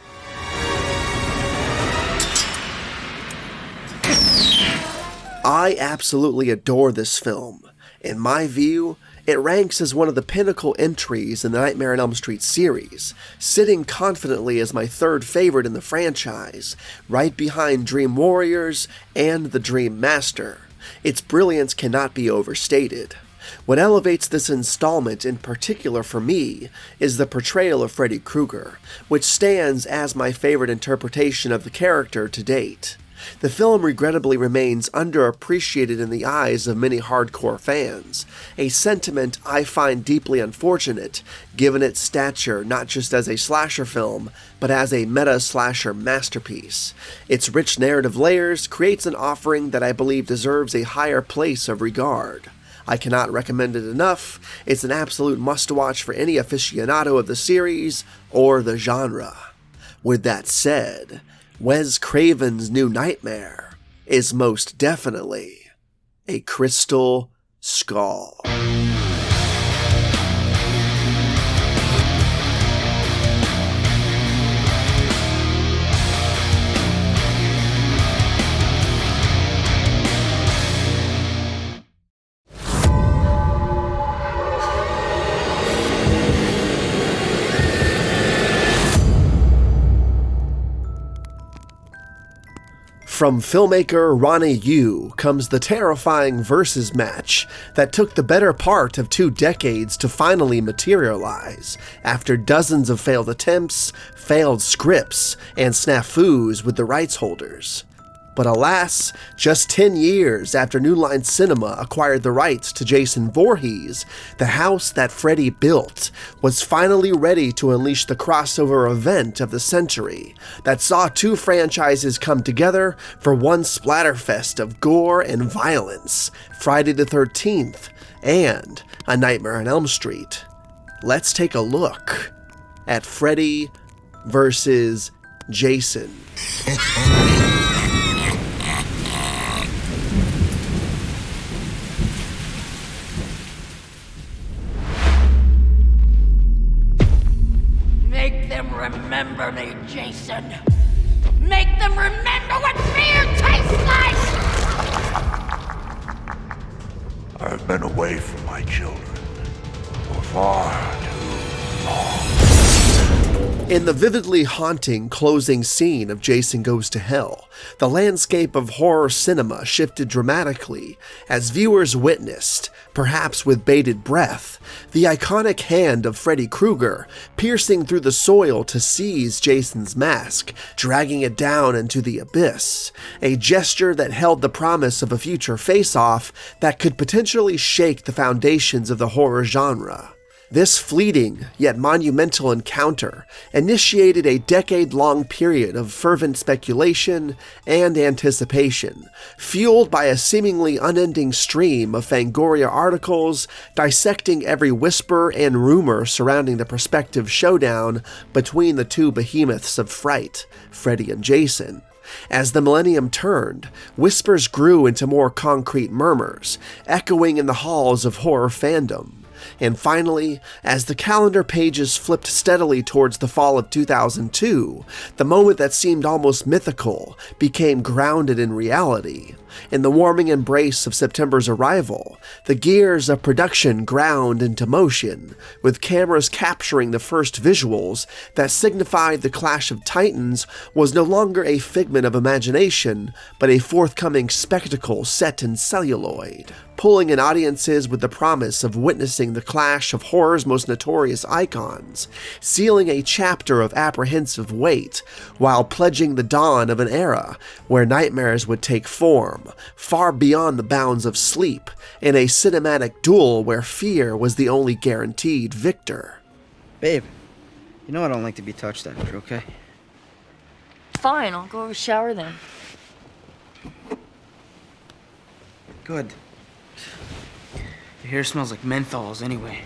I absolutely adore this film. In my view, it ranks as one of the pinnacle entries in the Nightmare on Elm Street series, sitting confidently as my third favorite in the franchise, right behind Dream Warriors and The Dream Master. Its brilliance cannot be overstated. What elevates this installment in particular for me is the portrayal of Freddy Krueger, which stands as my favorite interpretation of the character to date. The film regrettably remains underappreciated in the eyes of many hardcore fans, a sentiment I find deeply unfortunate given its stature not just as a slasher film, but as a meta-slasher masterpiece. Its rich narrative layers creates an offering that I believe deserves a higher place of regard. I cannot recommend it enough. It's an absolute must-watch for any aficionado of the series or the genre. With that said, Wes Craven's new nightmare is most definitely a crystal skull. From filmmaker Ronnie Yu comes the terrifying versus match that took the better part of 2 decades to finally materialize after dozens of failed attempts, failed scripts, and snafus with the rights holders. But alas, just 10 years after New Line Cinema acquired the rights to Jason Voorhees, the house that Freddy built was finally ready to unleash the crossover event of the century that saw 2 franchises come together for one splatterfest of gore and violence, Friday the 13th and A Nightmare on Elm Street. Let's take a look at Freddy versus Jason. Make them remember me, Jason. Make them remember what fear tastes like! I've been away from my children for far too long. In the vividly haunting closing scene of Jason Goes to Hell, the landscape of horror cinema shifted dramatically as viewers witnessed, perhaps with bated breath, the iconic hand of Freddy Krueger piercing through the soil to seize Jason's mask, dragging it down into the abyss, a gesture that held the promise of a future face-off that could potentially shake the foundations of the horror genre. This fleeting, yet monumental encounter initiated a decade-long period of fervent speculation and anticipation, fueled by a seemingly unending stream of Fangoria articles dissecting every whisper and rumor surrounding the prospective showdown between the 2 behemoths of fright, Freddy and Jason. As the millennium turned, whispers grew into more concrete murmurs, echoing in the halls of horror fandom. And finally, as the calendar pages flipped steadily towards the fall of 2002, the moment that seemed almost mythical became grounded in reality. In the warming embrace of September's arrival, the gears of production ground into motion, with cameras capturing the first visuals that signified the clash of titans was no longer a figment of imagination, but a forthcoming spectacle set in celluloid, pulling in audiences with the promise of witnessing the clash of horror's most notorious icons, sealing a chapter of apprehensive weight, while pledging the dawn of an era where nightmares would take form, far beyond the bounds of sleep, in a cinematic duel where fear was the only guaranteed victor. Babe, you know I don't like to be touched after, okay? Fine, I'll go shower then. Good. Your hair smells like menthols anyway.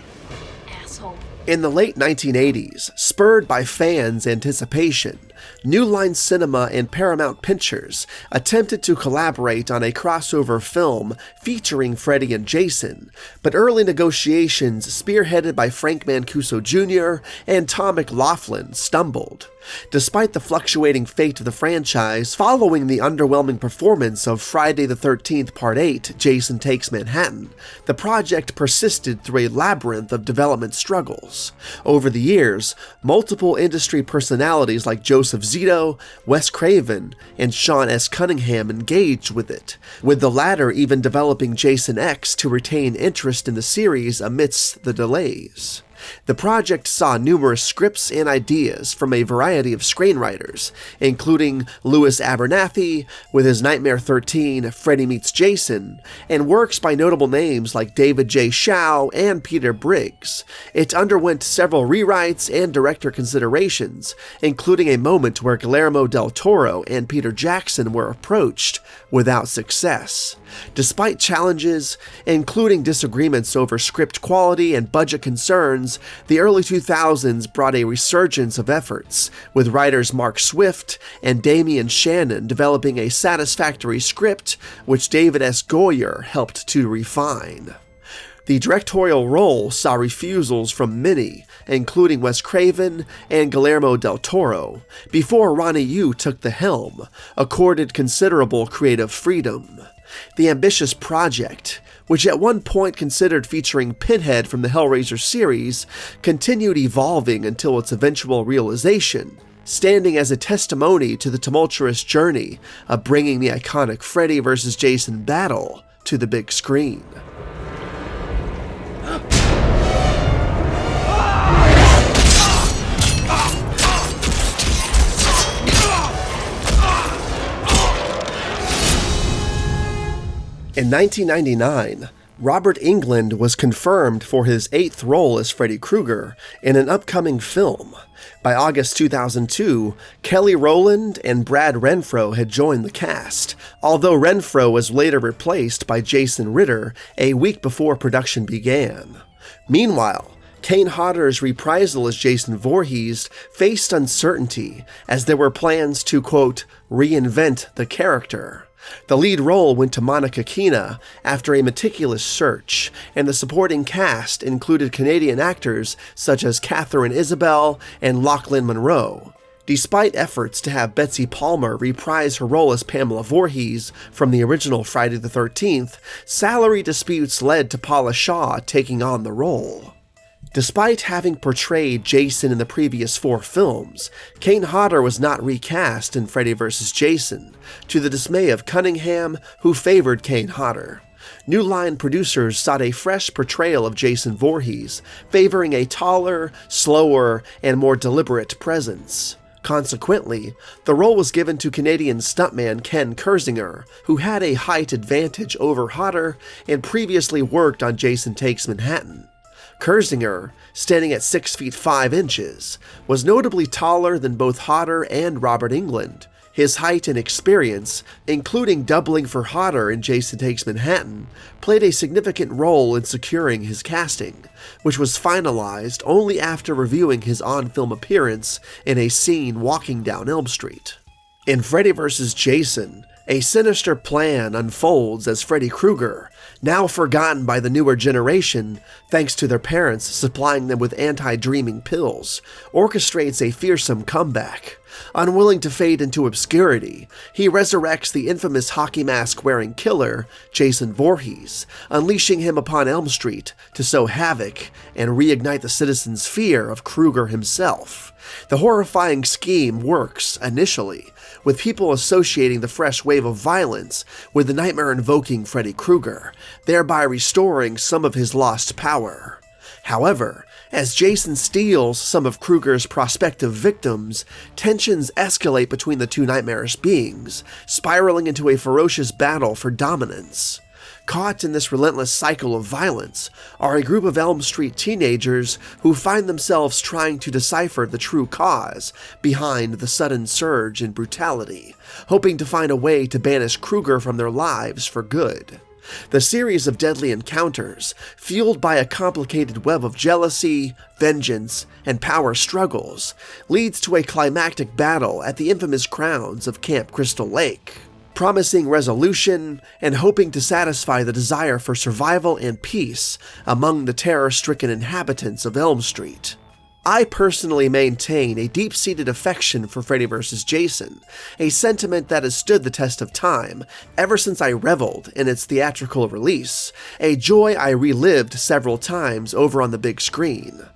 Asshole. In the late 1980s, spurred by fans' anticipation, New Line Cinema and Paramount Pictures attempted to collaborate on a crossover film featuring Freddy and Jason, but early negotiations spearheaded by Frank Mancuso Jr. and Tom McLaughlin stumbled. Despite the fluctuating fate of the franchise following the underwhelming performance of Friday the 13th Part 8, Jason Takes Manhattan, the project persisted through a labyrinth of development struggles. Over the years, multiple industry personalities like Joseph Zito, Wes Craven, and Sean S. Cunningham engaged with it, with the latter even developing Jason X to retain interest in the series amidst the delays. The project saw numerous scripts and ideas from a variety of screenwriters, including Louis Abernathy with his Nightmare 13 Freddy Meets Jason, and works by notable names like David J. Shaw and Peter Briggs. It underwent several rewrites and director considerations, including a moment where Guillermo del Toro and Peter Jackson were approached without success. Despite challenges, including disagreements over script quality and budget concerns, the early 2000s brought a resurgence of efforts, with writers Mark Swift and Damian Shannon developing a satisfactory script which David S. Goyer helped to refine. The directorial role saw refusals from many, including Wes Craven and Guillermo del Toro, before Ronnie Yu took the helm, accorded considerable creative freedom. The ambitious project, which at one point considered featuring Pinhead from the Hellraiser series, continued evolving until its eventual realization, standing as a testimony to the tumultuous journey of bringing the iconic Freddy vs. Jason battle to the big screen. In 1999, Robert Englund was confirmed for his 8th role as Freddy Krueger in an upcoming film. By August 2002, Kelly Rowland and Brad Renfro had joined the cast, although Renfro was later replaced by Jason Ritter a week before production began. Meanwhile, Kane Hodder's reprisal as Jason Voorhees faced uncertainty as there were plans to, quote, reinvent the character. The lead role went to Monica Keena after a meticulous search, and the supporting cast included Canadian actors such as Catherine Isabelle and Lachlan Monroe. Despite efforts to have Betsy Palmer reprise her role as Pamela Voorhees from the original Friday the 13th, salary disputes led to Paula Shaw taking on the role. Despite having portrayed Jason in the previous 4 films, Kane Hodder was not recast in Freddy vs. Jason, to the dismay of Cunningham, who favored Kane Hodder. New Line producers sought a fresh portrayal of Jason Voorhees, favoring a taller, slower, and more deliberate presence. Consequently, the role was given to Canadian stuntman Ken Kersinger, who had a height advantage over Hodder and previously worked on Jason Takes Manhattan. Kersinger, standing at 6 feet 5 inches, was notably taller than both Hodder and Robert Englund. His height and experience, including doubling for Hodder in Jason Takes Manhattan, played a significant role in securing his casting, which was finalized only after reviewing his on-film appearance in a scene walking down Elm Street. In Freddy vs. Jason, a sinister plan unfolds as Freddy Krueger, now forgotten by the newer generation thanks to their parents supplying them with anti-dreaming pills, orchestrates a fearsome comeback. Unwilling to fade into obscurity, he resurrects the infamous hockey mask-wearing killer, Jason Voorhees, unleashing him upon Elm Street to sow havoc and reignite the citizens' fear of Krueger himself. The horrifying scheme works initially, with people associating the fresh wave of violence with the nightmare-invoking Freddy Krueger, thereby restoring some of his lost power. However, as Jason steals some of Krueger's prospective victims, tensions escalate between the two nightmarish beings, spiraling into a ferocious battle for dominance. Caught in this relentless cycle of violence are a group of Elm Street teenagers who find themselves trying to decipher the true cause behind the sudden surge in brutality, hoping to find a way to banish Krueger from their lives for good. The series of deadly encounters, fueled by a complicated web of jealousy, vengeance, and power struggles, leads to a climactic battle at the infamous grounds of Camp Crystal Lake, promising resolution and hoping to satisfy the desire for survival and peace among the terror-stricken inhabitants of Elm Street. I personally maintain a deep-seated affection for Freddy vs. Jason, a sentiment that has stood the test of time ever since I reveled in its theatrical release, a joy I relived several times over on the big screen.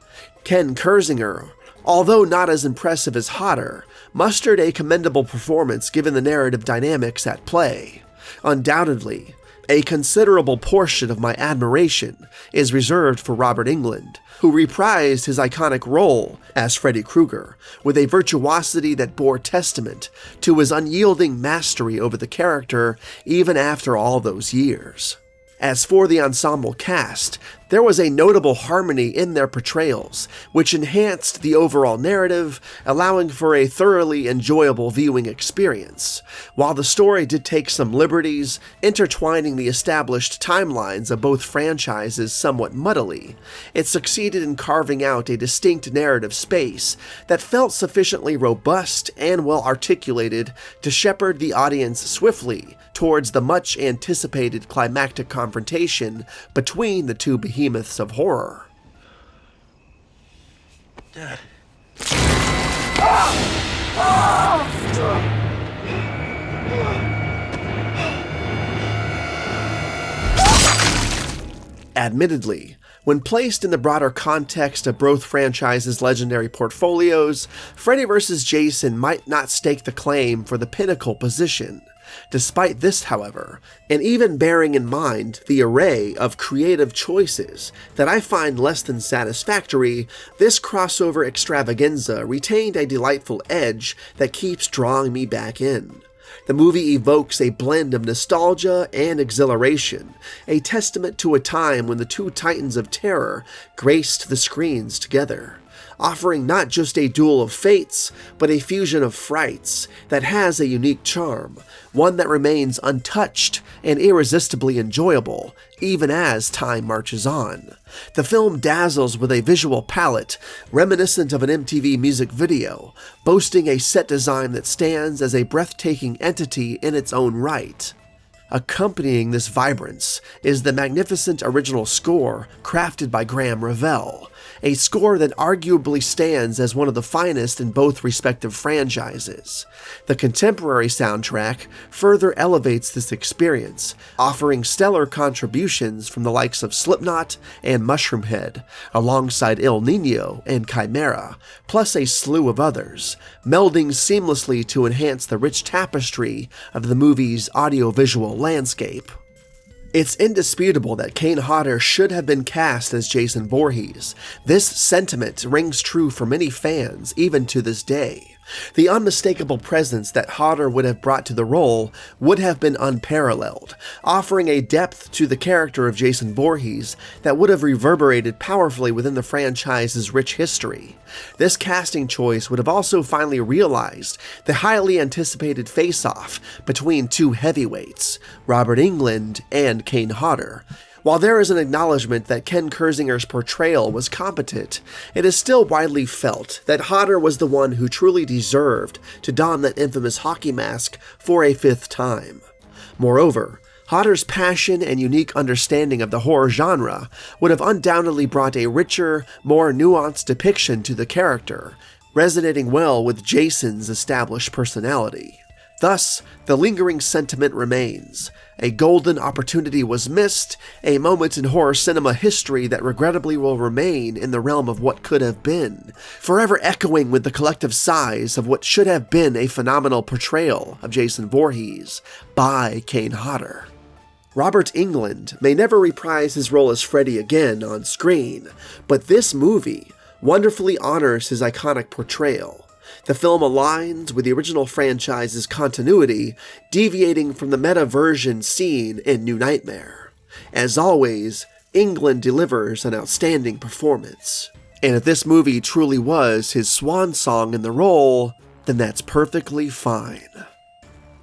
Ken Kersinger, although not as impressive as Hodder, mustered a commendable performance given the narrative dynamics at play. Undoubtedly, a considerable portion of my admiration is reserved for Robert Englund, who reprised his iconic role as Freddy Krueger with a virtuosity that bore testament to his unyielding mastery over the character even after all those years. As for the ensemble cast, there was a notable harmony in their portrayals, which enhanced the overall narrative, allowing for a thoroughly enjoyable viewing experience. While the story did take some liberties, intertwining the established timelines of both franchises somewhat muddily, it succeeded in carving out a distinct narrative space that felt sufficiently robust and well articulated to shepherd the audience swiftly towards the much-anticipated climactic confrontation between the two behemoths of horror. Dad. Admittedly, when placed in the broader context of both franchises' legendary portfolios, Freddy vs. Jason might not stake the claim for the pinnacle position. Despite this, however, and even bearing in mind the array of creative choices that I find less than satisfactory, this crossover extravaganza retained a delightful edge that keeps drawing me back in. The movie evokes a blend of nostalgia and exhilaration, a testament to a time when the two titans of terror graced the screens together, offering not just a duel of fates, but a fusion of frights that has a unique charm, one that remains untouched and irresistibly enjoyable, even as time marches on. The film dazzles with a visual palette reminiscent of an MTV music video, boasting a set design that stands as a breathtaking entity in its own right. Accompanying this vibrance is the magnificent original score crafted by Graham Revell, a score that arguably stands as one of the finest in both respective franchises. The contemporary soundtrack further elevates this experience, offering stellar contributions from the likes of Slipknot and Mushroomhead, alongside El Nino and Chimera, plus a slew of others, melding seamlessly to enhance the rich tapestry of the movie's audiovisual landscape. It's indisputable that Kane Hodder should have been cast as Jason Voorhees. This sentiment rings true for many fans, even to this day. The unmistakable presence that Hodder would have brought to the role would have been unparalleled, offering a depth to the character of Jason Voorhees that would have reverberated powerfully within the franchise's rich history. This casting choice would have also finally realized the highly anticipated face-off between two heavyweights, Robert Englund and Kane Hodder. While there is an acknowledgement that Ken Kersinger's portrayal was competent, it is still widely felt that Hodder was the one who truly deserved to don that infamous hockey mask for a fifth time. Moreover, Hodder's passion and unique understanding of the horror genre would have undoubtedly brought a richer, more nuanced depiction to the character, resonating well with Jason's established personality. Thus, the lingering sentiment remains. A golden opportunity was missed, a moment in horror cinema history that regrettably will remain in the realm of what could have been, forever echoing with the collective sighs of what should have been a phenomenal portrayal of Jason Voorhees by Kane Hodder. Robert Englund may never reprise his role as Freddy again on screen, but this movie wonderfully honors his iconic portrayal. The film aligns with the original franchise's continuity, deviating from the meta version seen in New Nightmare. As always, Englund delivers an outstanding performance. And if this movie truly was his swan song in the role, then that's perfectly fine.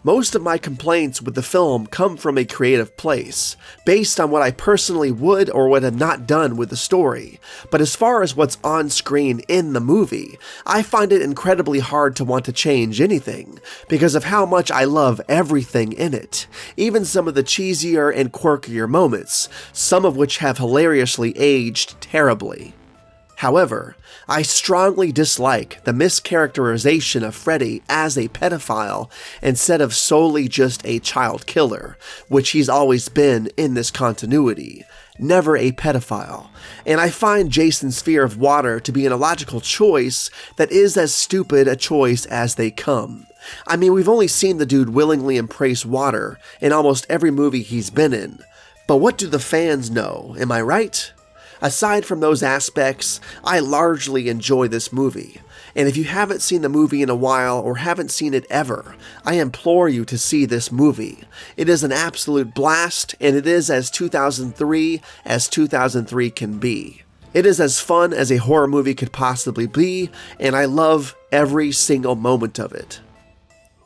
Most of my complaints with the film come from a creative place, based on what I personally would or would have not done with the story, but as far as what's on screen in the movie, I find it incredibly hard to want to change anything, because of how much I love everything in it, even some of the cheesier and quirkier moments, some of which have hilariously aged terribly. However, I strongly dislike the mischaracterization of Freddy as a pedophile instead of solely just a child killer, which he's always been in this continuity, never a pedophile. And I find Jason's fear of water to be an illogical choice that is as stupid a choice as they come. I mean, we've only seen the dude willingly embrace water in almost every movie he's been in, but what do the fans know, am I right? Aside from those aspects, I largely enjoy this movie. And if you haven't seen the movie in a while or haven't seen it ever, I implore you to see this movie. It is an absolute blast, and it is as 2003 as 2003 can be. It is as fun as a horror movie could possibly be, and I love every single moment of it.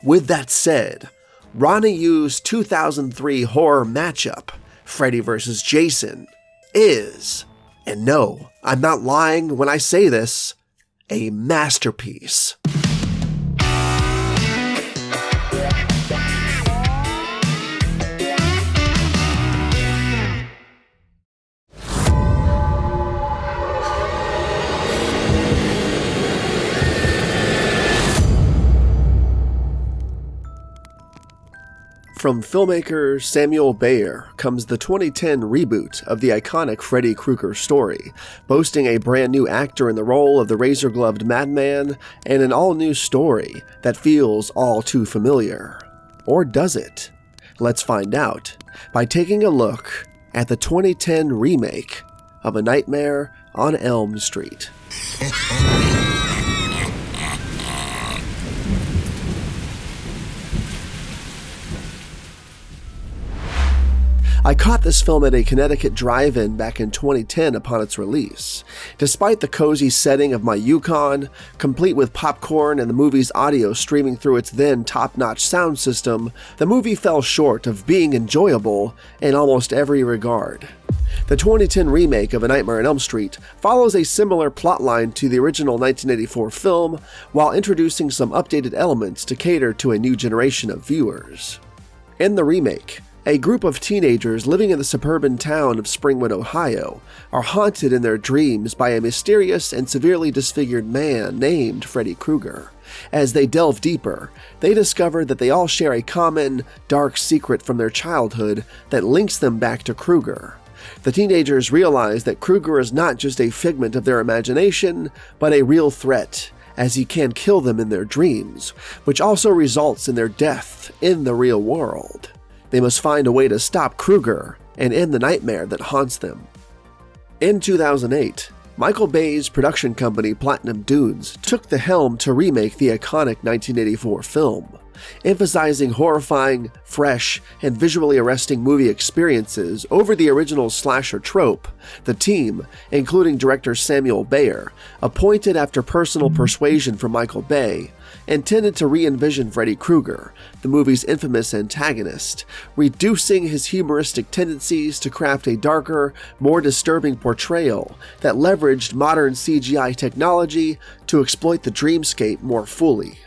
With that said, Ronnie Yu's 2003 horror matchup, Freddy vs. Jason, is, and no, I'm not lying when I say this, a masterpiece. From filmmaker Samuel Bayer comes the 2010 reboot of the iconic Freddy Krueger story, boasting a brand new actor in the role of the razor-gloved madman and an all-new story that feels all too familiar. Or does it? Let's find out by taking a look at the 2010 remake of A Nightmare on Elm Street. I caught this film at a Connecticut drive-in back in 2010 upon its release. Despite the cozy setting of my Yukon, complete with popcorn and the movie's audio streaming through its then top-notch sound system, the movie fell short of being enjoyable in almost every regard. The 2010 remake of A Nightmare on Elm Street follows a similar plotline to the original 1984 film, while introducing some updated elements to cater to a new generation of viewers. In the remake, a group of teenagers living in the suburban town of Springwood, Ohio, are haunted in their dreams by a mysterious and severely disfigured man named Freddy Krueger. As they delve deeper, they discover that they all share a common, dark secret from their childhood that links them back to Krueger. The teenagers realize that Krueger is not just a figment of their imagination, but a real threat, as he can kill them in their dreams, which also results in their death in the real world. They must find a way to stop Krueger and end the nightmare that haunts them. In 2008, Michael Bay's production company Platinum Dunes took the helm to remake the iconic 1984 film. Emphasizing horrifying, fresh, and visually arresting movie experiences over the original slasher trope, the team, including director Samuel Bayer, appointed after personal persuasion from Michael Bay, intended to re-envision Freddy Krueger, the movie's infamous antagonist, reducing his humoristic tendencies to craft a darker, more disturbing portrayal that leveraged modern CGI technology to exploit the dreamscape more fully.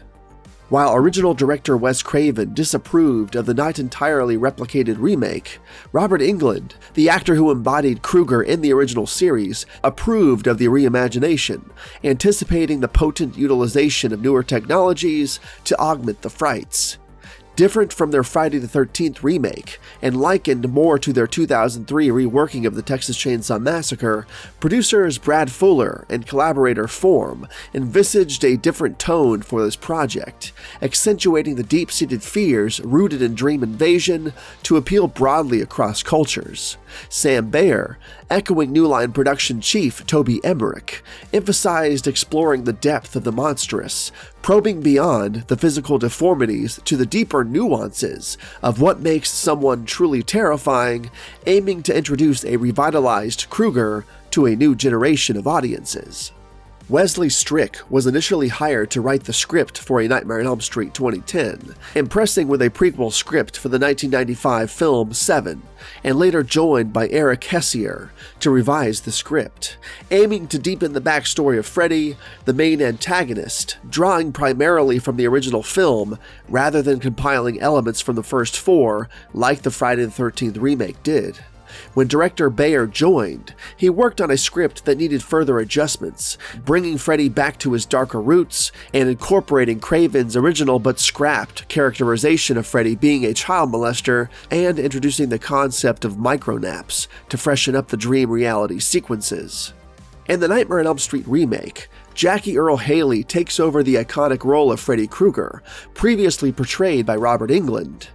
While original director Wes Craven disapproved of the not entirely replicated remake, Robert Englund, the actor who embodied Krueger in the original series, approved of the reimagination, anticipating the potent utilization of newer technologies to augment the frights. Different from their Friday the 13th remake, and likened more to their 2003 reworking of the Texas Chainsaw Massacre, producers Brad Fuller and collaborator Form envisaged a different tone for this project, accentuating the deep-seated fears rooted in dream invasion to appeal broadly across cultures. Sam Bayer, echoing New Line production chief Toby Emmerich, emphasized exploring the depth of the monstrous, probing beyond the physical deformities to the deeper nuances of what makes someone truly terrifying, aiming to introduce a revitalized Krueger to a new generation of audiences. Wesley Strick was initially hired to write the script for A Nightmare on Elm Street 2010, impressing with a prequel script for the 1995 film Seven, and later joined by Eric Hessier to revise the script, aiming to deepen the backstory of Freddy, the main antagonist, drawing primarily from the original film rather than compiling elements from the first four like the Friday the 13th remake did. When director Bayer joined, he worked on a script that needed further adjustments, bringing Freddy back to his darker roots and incorporating Craven's original but scrapped characterization of Freddy being a child molester and introducing the concept of micronaps to freshen up the dream reality sequences. In the Nightmare on Elm Street remake, Jackie Earle Haley takes over the iconic role of Freddy Krueger, previously portrayed by Robert Englund.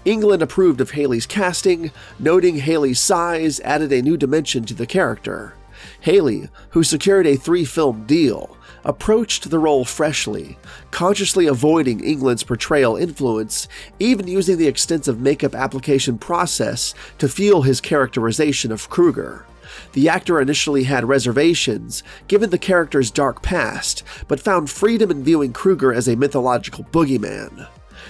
Englund approved of Haley's casting, noting Haley's size added a new dimension to the character. Haley, who secured a 3-film deal, approached the role freshly, consciously avoiding England's portrayal influence, even using the extensive makeup application process to fuel his characterization of Krueger. The actor initially had reservations, given the character's dark past, but found freedom in viewing Krueger as a mythological boogeyman.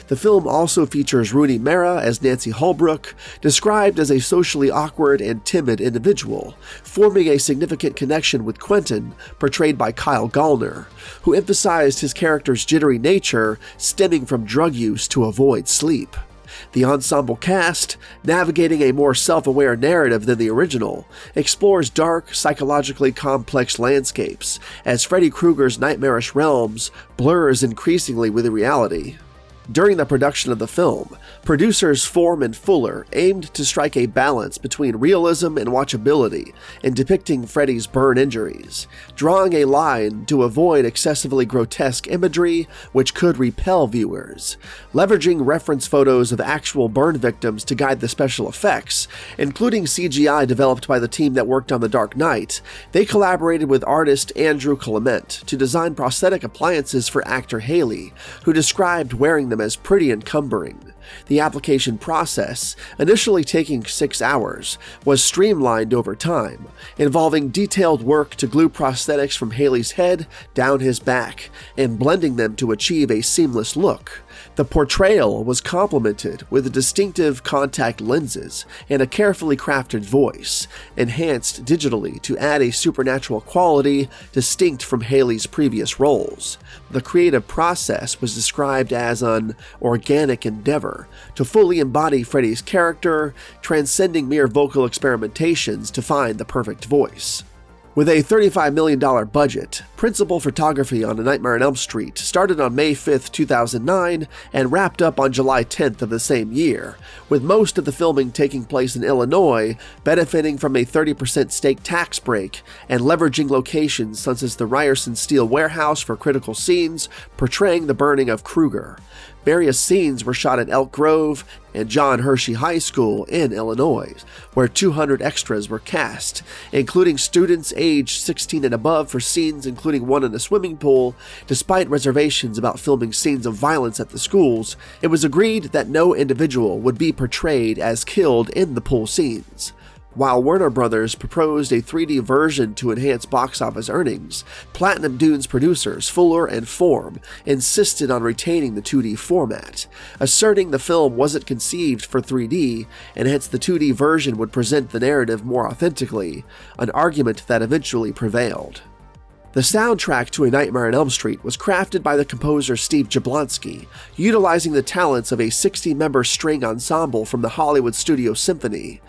The film also features Rooney Mara as Nancy Holbrook, described as a socially awkward and timid individual, forming a significant connection with Quentin, portrayed by Kyle Gallner, who emphasized his character's jittery nature stemming from drug use to avoid sleep. The ensemble cast, navigating a more self-aware narrative than the original, explores dark, psychologically complex landscapes as Freddy Krueger's nightmarish realms blurs increasingly with reality. During the production of the film, producers Form and Fuller aimed to strike a balance between realism and watchability in depicting Freddy's burn injuries, drawing a line to avoid excessively grotesque imagery which could repel viewers, leveraging reference photos of actual burn victims to guide the special effects, including CGI developed by the team that worked on The Dark Knight. They collaborated with artist Andrew Clement to design prosthetic appliances for actor Haley, who described wearing them as pretty encumbering. The application process, initially taking 6 hours, was streamlined over time, involving detailed work to glue prosthetics from Haley's head down his back and blending them to achieve a seamless look. The portrayal was complemented with distinctive contact lenses and a carefully crafted voice, enhanced digitally to add a supernatural quality distinct from Haley's previous roles. The creative process was described as an organic endeavor to fully embody Freddy's character, transcending mere vocal experimentations to find the perfect voice. With a $35 million budget, principal photography on A Nightmare on Elm Street started on May 5, 2009 and wrapped up on July 10th of the same year, with most of the filming taking place in Illinois, benefiting from a 30% state tax break and leveraging locations such as the Ryerson Steel Warehouse for critical scenes portraying the burning of Krueger. Various scenes were shot at Elk Grove and John Hershey High School in Illinois, where 200 extras were cast, including students aged 16 and above for scenes including one in a swimming pool. Despite reservations about filming scenes of violence at the schools, it was agreed that no individual would be portrayed as killed in the pool scenes. While Warner Brothers proposed a 3D version to enhance box office earnings, Platinum Dunes producers Fuller and Form insisted on retaining the 2D format, asserting the film wasn't conceived for 3D and hence the 2D version would present the narrative more authentically, an argument that eventually prevailed. The soundtrack to A Nightmare on Elm Street was crafted by the composer Steve Jablonsky, utilizing the talents of a 60-member string ensemble from the Hollywood Studio Symphony.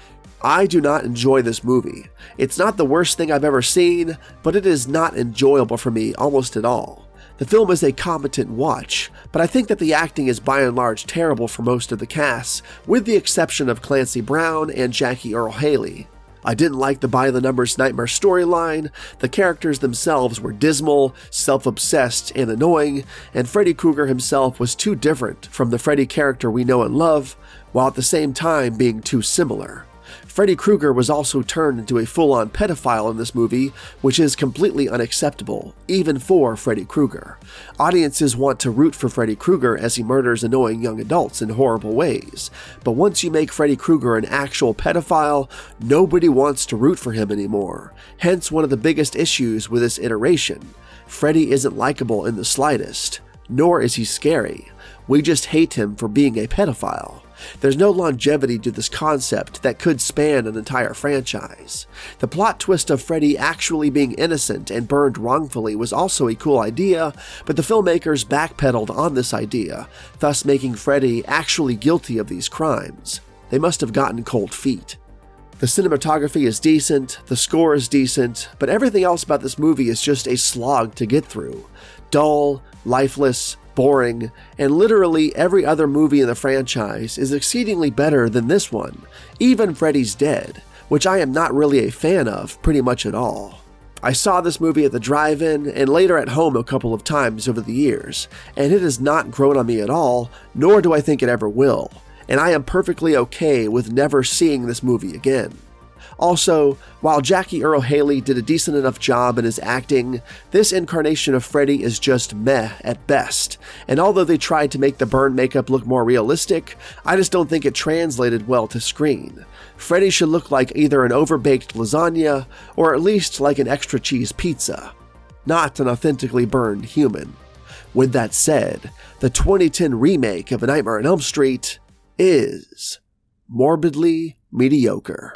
I do not enjoy this movie. It's not the worst thing I've ever seen, but it is not enjoyable for me almost at all. The film is a competent watch, but I think that the acting is by and large terrible for most of the cast, with the exception of Clancy Brown and Jackie Earle Haley. I didn't like the by-the-numbers nightmare storyline, the characters themselves were dismal, self-obsessed, and annoying, and Freddy Krueger himself was too different from the Freddy character we know and love, while at the same time being too similar. Freddy Krueger was also turned into a full-on pedophile in this movie, which is completely unacceptable, even for Freddy Krueger. Audiences want to root for Freddy Krueger as he murders annoying young adults in horrible ways, but once you make Freddy Krueger an actual pedophile, nobody wants to root for him anymore, hence one of the biggest issues with this iteration. Freddy isn't likable in the slightest, nor is he scary. We just hate him for being a pedophile. There's no longevity to this concept that could span an entire franchise. The plot twist of Freddy actually being innocent and burned wrongfully was also a cool idea, but the filmmakers backpedaled on this idea, thus making Freddy actually guilty of these crimes. They must have gotten cold feet. The cinematography is decent, the score is decent, but everything else about this movie is just a slog to get through. Dull, lifeless, boring, and literally every other movie in the franchise is exceedingly better than this one, even Freddy's Dead, which I am not really a fan of pretty much at all. I saw this movie at the drive-in and later at home a couple of times over the years, and it has not grown on me at all, nor do I think it ever will, and I am perfectly okay with never seeing this movie again. Also, while Jackie Earle Haley did a decent enough job in his acting, this incarnation of Freddy is just meh at best, and although they tried to make the burn makeup look more realistic, I just don't think it translated well to screen. Freddy should look like either an overbaked lasagna, or at least like an extra cheese pizza, not an authentically burned human. With that said, the 2010 remake of A Nightmare on Elm Street is morbidly mediocre.